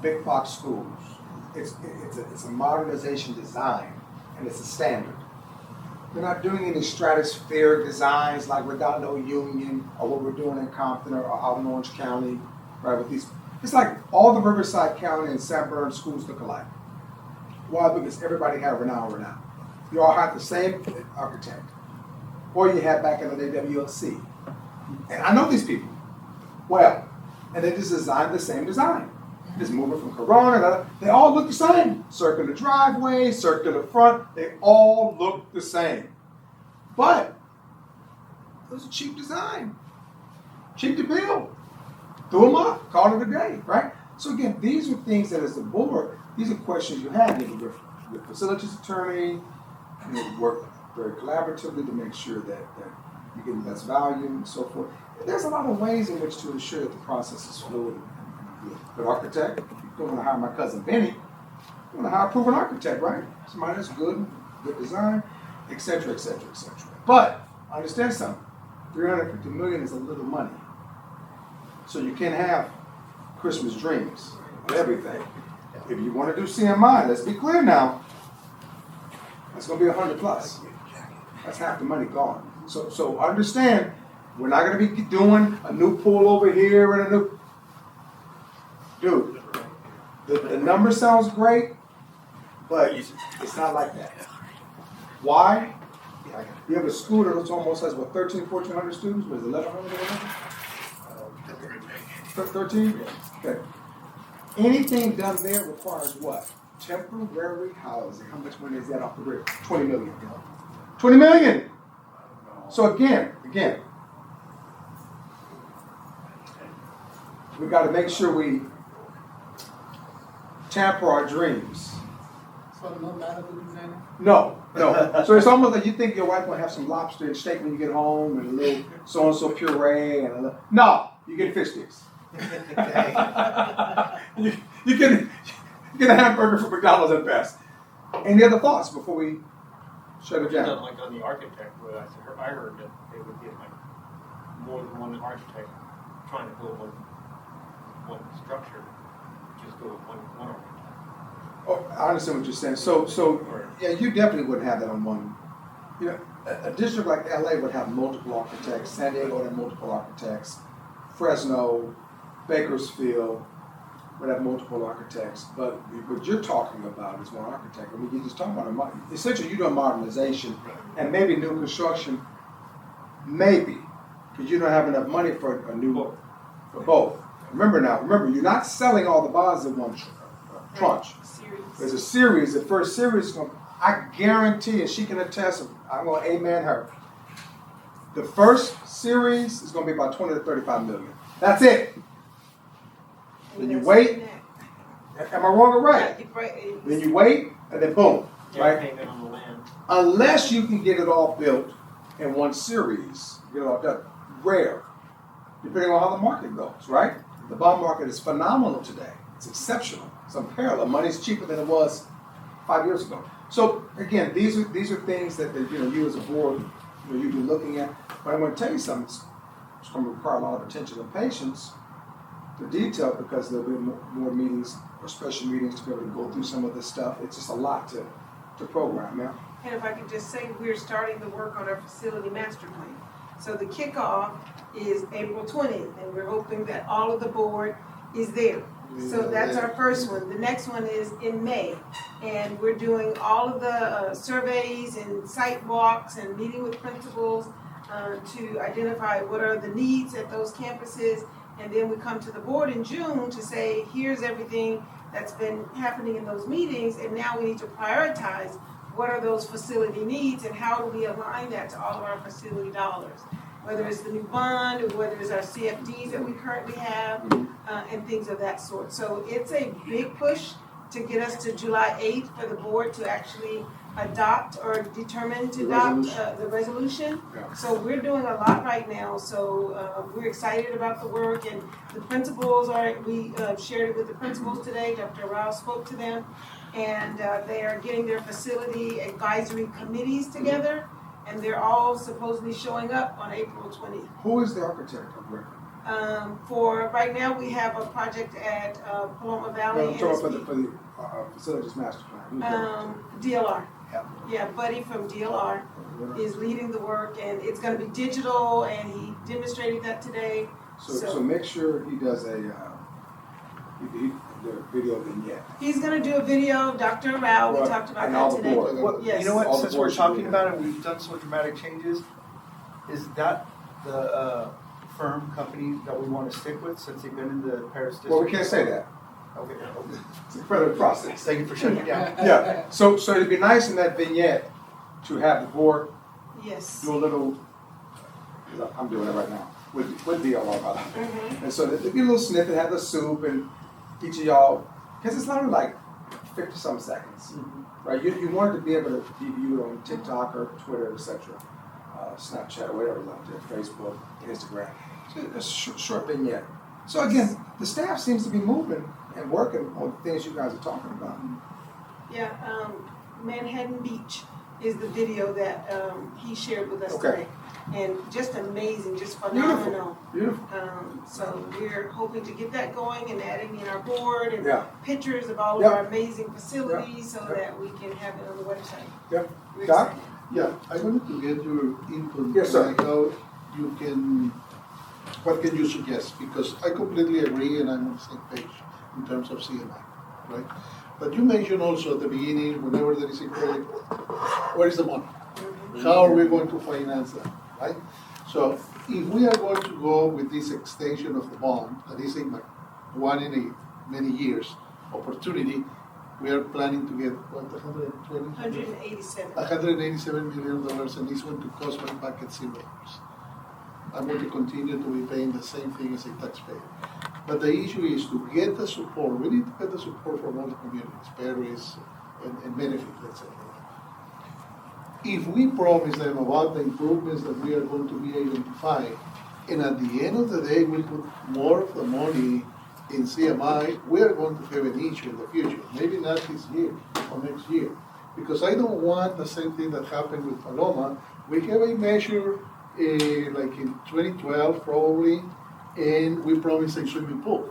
big box schools. It's a modernization design, and it's a standard. We're not doing any stratospheric designs like Redondo Union or what we're doing in Compton or out in Orange County, right? With these, it's like all the Riverside County and San Bernardino schools look alike. Why? Because everybody had renown. You all had the same architect, or you had back in the day WLC. And I know these people well, and they just designed the same design. Just moving from Corona, they all look the same. Circular driveway, circular front, they all look the same. But it was a cheap design, cheap to build. Threw them up, called it a day, right? So again, these are things that as the board, these are questions you have. You need to work with the facilities attorney, you need to work very collaboratively to make sure that you get the best value and so forth. There's a lot of ways in which to ensure that the process is fluid. Good architect, if you don't want to hire my cousin Benny, you want to hire a proven architect, right? Somebody that's good design, et cetera, et cetera, et cetera. But understand something, $350 million is a little money. So you can't have Christmas dreams of everything. If you want to do CMI, let's be clear now, that's going to be 100 plus. That's half the money gone. So understand, we're not going to be doing a new pool over here and a new. Dude, the number sounds great, but it's not like that. Why? You have a school that almost has, 1,400 students? Was it 1,100 or 13? Okay. Anything done there requires what? Temporary housing. How much money is that off the rip? 20 million. 20 million! So again, we got to make sure we tamper our dreams. So no Malibu designer? No. So it's almost like you think your wife will have some lobster and steak when you get home and a little so-and-so puree and a little. No, you get fish sticks. you get a hamburger from McDonald's at best. Any other thoughts before we shut it down? Like on the architect, where I heard that they would get like more than one architect trying to build one structure. Just go with one architect. Oh, I understand what you're saying. So yeah, you definitely wouldn't have that on one. You know, a district like LA would have multiple architects. San Diego would have multiple architects. Fresno, Bakersfield would have multiple architects. But what you're talking about is one architect. I mean, you're just talking about essentially you're doing modernization and maybe new construction. Maybe because you don't have enough money for a new for both. Remember, you're not selling all the bonds in one tranche. There's a series. The first series, I guarantee, and she can attest, I'm going to amen her. The first series is going to be about 20 to 35 million. That's it. Then you wait. Am I wrong or right? Then you wait, and then boom. Right? Payment on the land. Unless you can get it all built in one series, get it all done. Rare. Depending on how the market goes, right? The bond market is phenomenal today. It's exceptional. It's unparalleled. Money's cheaper than it was 5 years ago. So again, these are things that you as a board you'd be looking at. But I'm going to tell you something. It's going to require a lot of attention and patience to detail because there'll be more meetings or special meetings to be able to go through some of this stuff. It's just a lot to program now. And if I could just say, we're starting to work on our facility master plan. So the kickoff is April 20th, and we're hoping that all of the board is there. So that's our first one. The next one is in May, and we're doing all of the surveys and site walks and meeting with principals to identify what are the needs at those campuses, and then we come to the board in June to say, here's everything that's been happening in those meetings, and now we need to prioritize what are those facility needs and how do we align that to all of our facility dollars. Whether it's the new bond or whether it's our CFDs that we currently have and things of that sort. So it's a big push to get us to July 8th for the board to actually adopt or determine to adopt the resolution. Yeah. So we're doing a lot right now. So we're excited about the work, and the principals we shared it with the principals today. Dr. Rao spoke to them, and they are getting their facility advisory committees together. And they're all supposedly showing up on April 20th. Who is the architect of record? For right now, we have a project at Paloma Valley. I'm talking about for the facilities master plan. DLR. Yeah. Yeah, Buddy from DLR is leading the work, and it's gonna be digital, and he demonstrated that today. So make sure he does the video vignette. He's gonna do a video, Dr. Rao, we Well, talked about and that all the today. board. Well, Yes. you know what, All the since we're boards talking should be about it, we've done so dramatic changes, is that the firm company that we want to stick with since they've been in the Paris district? Well, we can't say that. Okay. It's a further process. Thank you for shutting down. Yeah, so it'd be nice in that vignette to have the board Yes. do a little, I'm doing it right now, with DLR, by the way. And so they get a little snippet, have the soup, and each of y'all, because it's only like 50-some seconds, right? You want it to be able to be viewed on TikTok or Twitter, etc., Snapchat or whatever's out there, Facebook, Instagram. So a short vignette. So again, the staff seems to be moving and working on the things you guys are talking about. Yeah, Manhattan Beach is the video that he shared with us Okay. today. And just amazing, just phenomenal. Beautiful. So we're hoping to get that going and adding in our board and Yeah. pictures of all of Yep. our amazing facilities so Yep. that we can have it on the website. Yep. We're Doc? excited. Yeah, I wanted to get your input. Yes, sir. Like how you can, what can you suggest? Because I completely agree and I'm on the same page in terms of CMI, right? But you mentioned also at the beginning, whenever there is a project, where is the money? How are we going to finance that, right? So if we are going to go with this extension of the bond, that is a one in a many years opportunity, we are planning to get, what, 120? $187 million, and it's going to cost my pocket $0. I'm going to continue to be paying the same thing as a taxpayer. But the issue is to get the support. We need to get the support from all the communities, Paris and benefit, let's say. If we promise them about the improvements that we are going to be identifying, and at the end of the day we put more of the money in CMI, we are going to have an issue in the future. Maybe not this year or next year. Because I don't want the same thing that happened with Paloma. We have a measure like in 2012 probably, and we promised a swimming pool.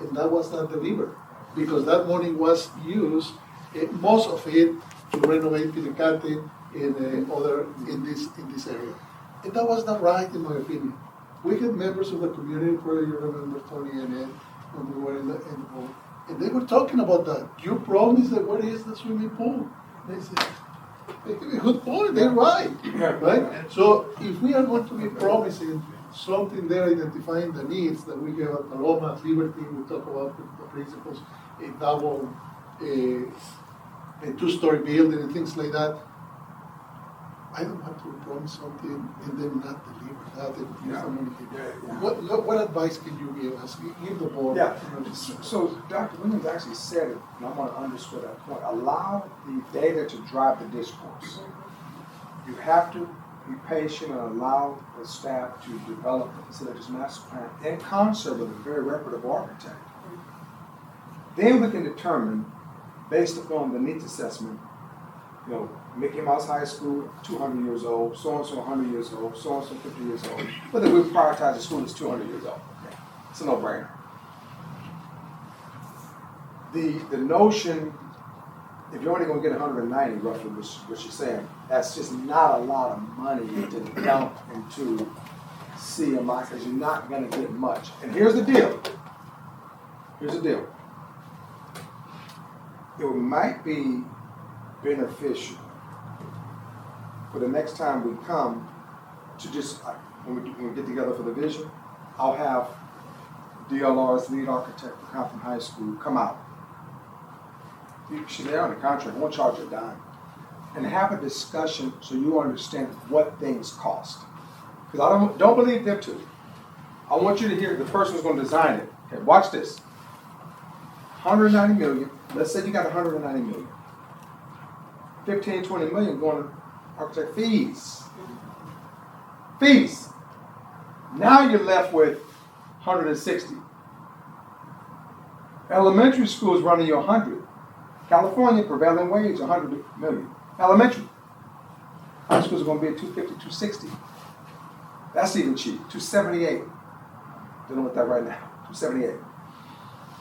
And that was not delivered because that money was used, most of it, to renovate Pilicate in this area. And that was not right in my opinion. We had members of the community, probably you remember Tony and Ed, when we were in the board, and they were talking about that. You promised that what is the swimming pool? They said, they have a good point, they're right. Right? So if we are going to be promising something there, identifying the needs that we have at Paloma, at Liberty, we talk about the principles, a double, a two-story building and things like that. I don't want to promise something and then not deliver that. What advice can you give us? Give the board. Yeah. So Dr. Williams actually said it, and I want to underscore that point. Allow the data to drive the discourse. You have to be patient and allow the staff to develop the facilities master plan in concert with a very reputable architect. Then we can determine, based upon the needs assessment, Mickey Mouse High School, 200 years old, so-and-so 100 years old, so-and-so 50 years old, whether we prioritize a school that's 200 years old. Okay. It's a no-brainer. The notion, if you're only going to get 190 roughly, which you're saying, that's just not a lot of money to dump into CMI because you're not going to get much. And here's the deal. It might be beneficial for the next time we come to just, when we get together for the vision, I'll have DLR's lead architect for Compton High School come out. She's there on the contract, I won't charge a dime. And have a discussion so you understand what things cost. Because I don't believe them too. I want you to hear the person who's going to design it. Okay, watch this. 190 million, let's say you got 190 million. 15, 20 million going to architect fees. Fees. Now you're left with 160. Elementary school is running you 100. California prevailing wage 100 million. Elementary. High schools are going to be at 250, 260. That's even cheap. 278. dealing with that right now, 278.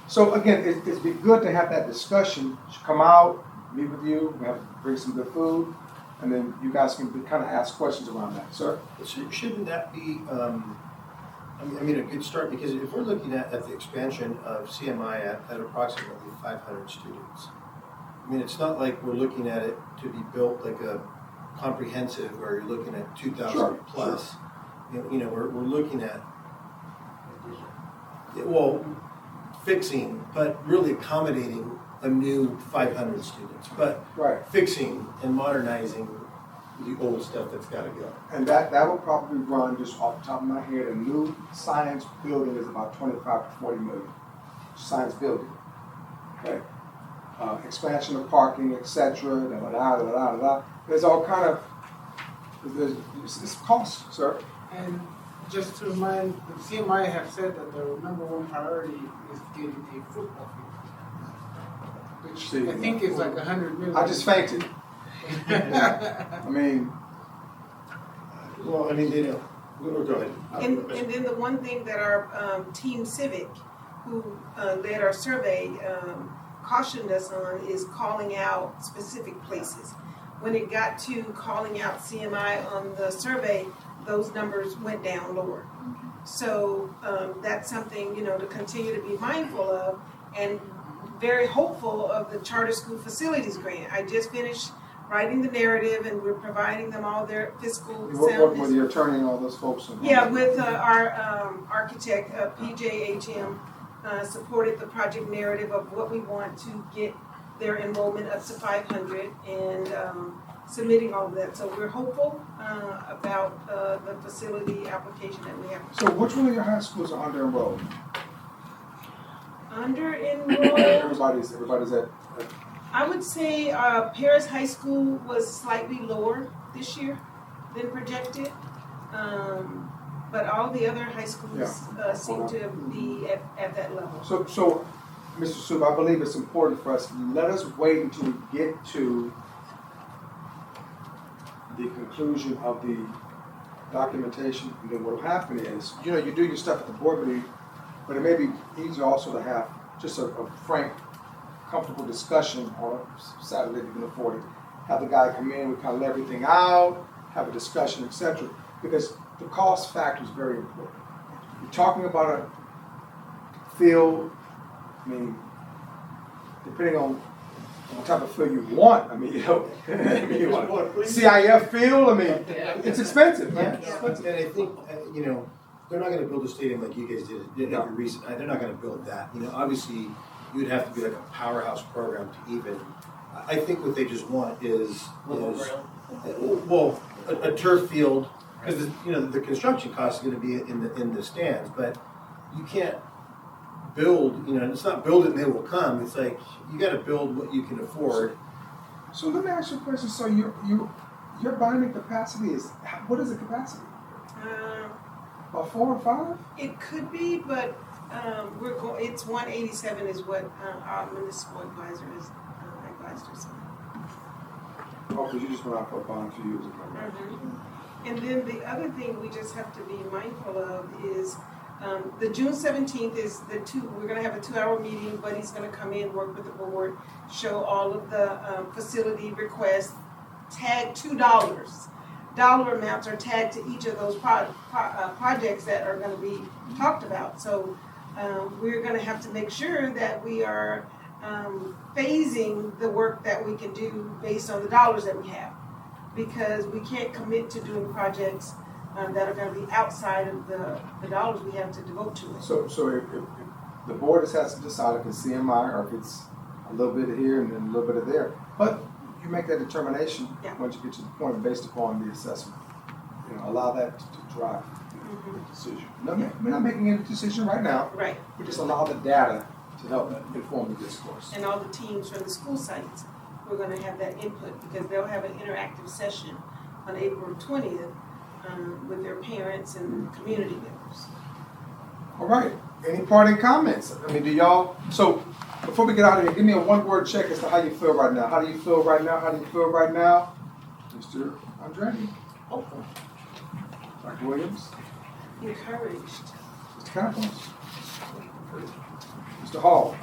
So again, it'd be good to have that discussion, come out, meet with you, we have to bring some good food, and then you guys can kind of ask questions around that, sir. Shouldn't that be, I mean, a good start, because if we're looking at the expansion of CMI at approximately 500 students, I mean, it's not like we're looking at it to be built like a comprehensive where you're looking at 2,000 plus. You know, we're looking at, well, fixing, but really accommodating a new 500 students, but fixing and modernizing the old stuff that's got to go. And that will probably run, just off the top of my head, a new science building is about 25 to 40 million. Science building, okay? Expansion of parking, etc. There's all kind of, it's cost, sir. And just to remind, the CMI have said that their number one priority is getting a football field, which I think is like 100 million. I just fainted. I mean, well, I mean, they know. Go ahead. And then the one thing that our Team Civic, who led our survey, cautioned us on is calling out specific places. When it got to calling out CMI on the survey, those numbers went down lower. So that's something, you know, to continue to be mindful of, and very hopeful of the charter school facilities grant. I just finished writing the narrative, and we're providing them all their fiscal soundness. With the attorney and all those folks? Yeah, with our architect, PJHM, supported the project narrative of what we want to get their enrollment up to 500, and submitting all of that. So we're hopeful about the facility application that we have. So which one of your high schools are under enrolled? Under enrolled? Everybody's at. I would say Paris High School was slightly lower this year than projected. But all the other high schools seem to be at that level. So, Mr. Soup, I believe it's important for us, let us wait until we get to the conclusion of the documentation, and then what will happen is, you know, you do your stuff at the board meeting, but it may be easier also to have just a frank, comfortable discussion on Saturday if you can afford it. Have the guy come in, we kind of lay everything out, have a discussion, etc. Because the cost factor is very important. You're talking about a field, I mean, depending on what type of field you want, I mean, you know, you want CIF field, I mean, it's expensive, man. Yeah. And I think, you know, they're not going to build a stadium like you guys did every recent. They're not going to build that. You know, obviously, you would have to be like a powerhouse program to even. I think what they just want is well, a turf field, because you know the construction cost is going to be in the stands, but you can't build. You know, it's not build it and they will come. It's like you got to build what you can afford. So let me ask you a question. So your binding capacity is, what is the capacity? About 4 or 5? It could be, but it's 187 is what our municipal advisor has advised us on. Oh, because you just went out for a bond 2 years ago. And then the other thing we just have to be mindful of is the June 17th is we're going to have a 2-hour meeting. Buddy's going to come in, work with the board, show all of the facility requests, tag $2. Dollar amounts are tagged to each of those projects that are going to be talked about. So we're going to have to make sure that we are phasing the work that we can do based on the dollars that we have, because we can't commit to doing projects that are going to be outside of the dollars we have to devote to it. So if the board has to decide if it's CMI or if it's a little bit of here and then a little bit of there, but you make that determination once you get to the point based upon the assessment. You know, allow that to drive the decision. No, we're not making any decision right now. Right. We just allow the data to help inform the discourse. And all the teams from the school sites, we're going to have that input, because they'll have an interactive session on April 20th with their parents and community members. All right. Any parting comments? I mean, do y'all? So before we get out of here, give me a one-word check as to how you feel right now. How do you feel right now? How do you feel right now, Mr. Andretti? Hopeful. Dr. Williams? Encouraged. Mr. Campos? Mr. Hall?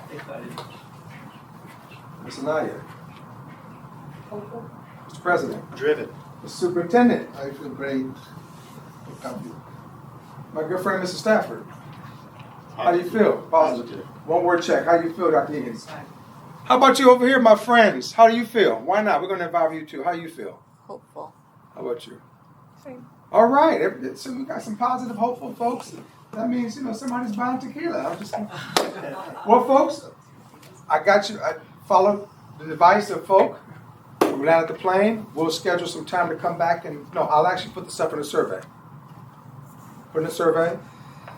Ms. Anaya? Mr. President? Driven. Mr. Superintendent? I feel great. Happy. My good friend, Mr. Stafford? How do you feel? Positive. One word check. How do you feel, Dr. Higgins? How about you over here, my friends? How do you feel? Why not? We're going to involve you too. How do you feel? Hopeful. How about you? Same. All right. So we got some positive, hopeful folks. That means, somebody's buying tequila. I'm just well, folks, I got you. I followed the advice of folk. We land at the plane. We'll schedule some time to come back I'll actually put this up in a survey. Put in a survey.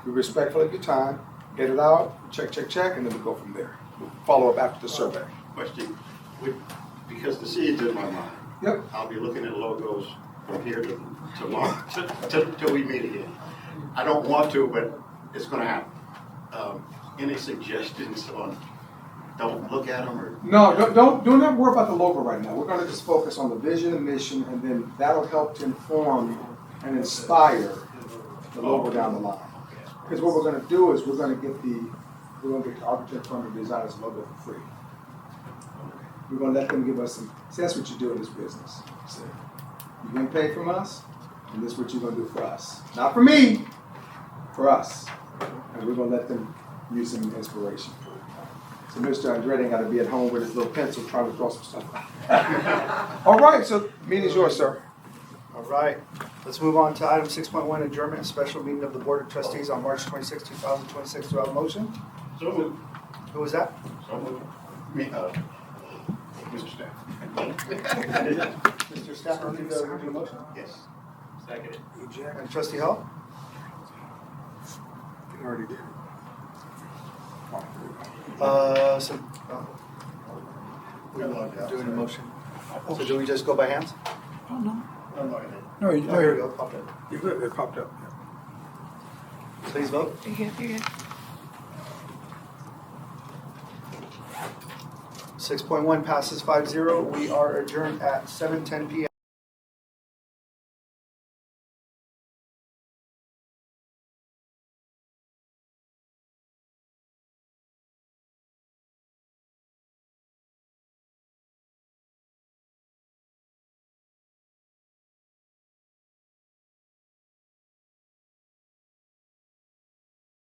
Be respectful of your time. Get it out. Check, and then we go from there. We'll follow up after the survey. Question, because the seed's in my mind. Yep. I'll be looking at logos from here to tomorrow, till we meet again. I don't want to, but it's gonna happen. Any suggestions on, don't look at them or? No, don't not worry about the logo right now. We're going to just focus on the vision and mission, and then that'll help to inform and inspire the logo down the line. Because what we're going to do is we're going to get the architect firm to design this logo for free. We're going to let them give us some. See, that's what you do in this business. See, you're going to pay from us, and this is what you're going to do for us. Not for me, for us. And we're going to let them use some inspiration. So Mr. Andretti got to be at home with his little pencil trying to draw some stuff. All right, so the meeting's yours, sir. All right, let's move on to item 6.1, adjournment and special meeting of the Board of Trustees on March 26, 2026. Do I have a motion? So moved. Who was that? So moved. Mr. Staff. Mr. Stafford, do the motion? Yes. Second. And Trustee Hall? You already did. We're doing a motion. So do we just go by hands? No, Oh, here we go, popped up. You're good. It popped up. Please vote. You're good. 6.1 passes 5-0. We are adjourned at 7:10 p.m.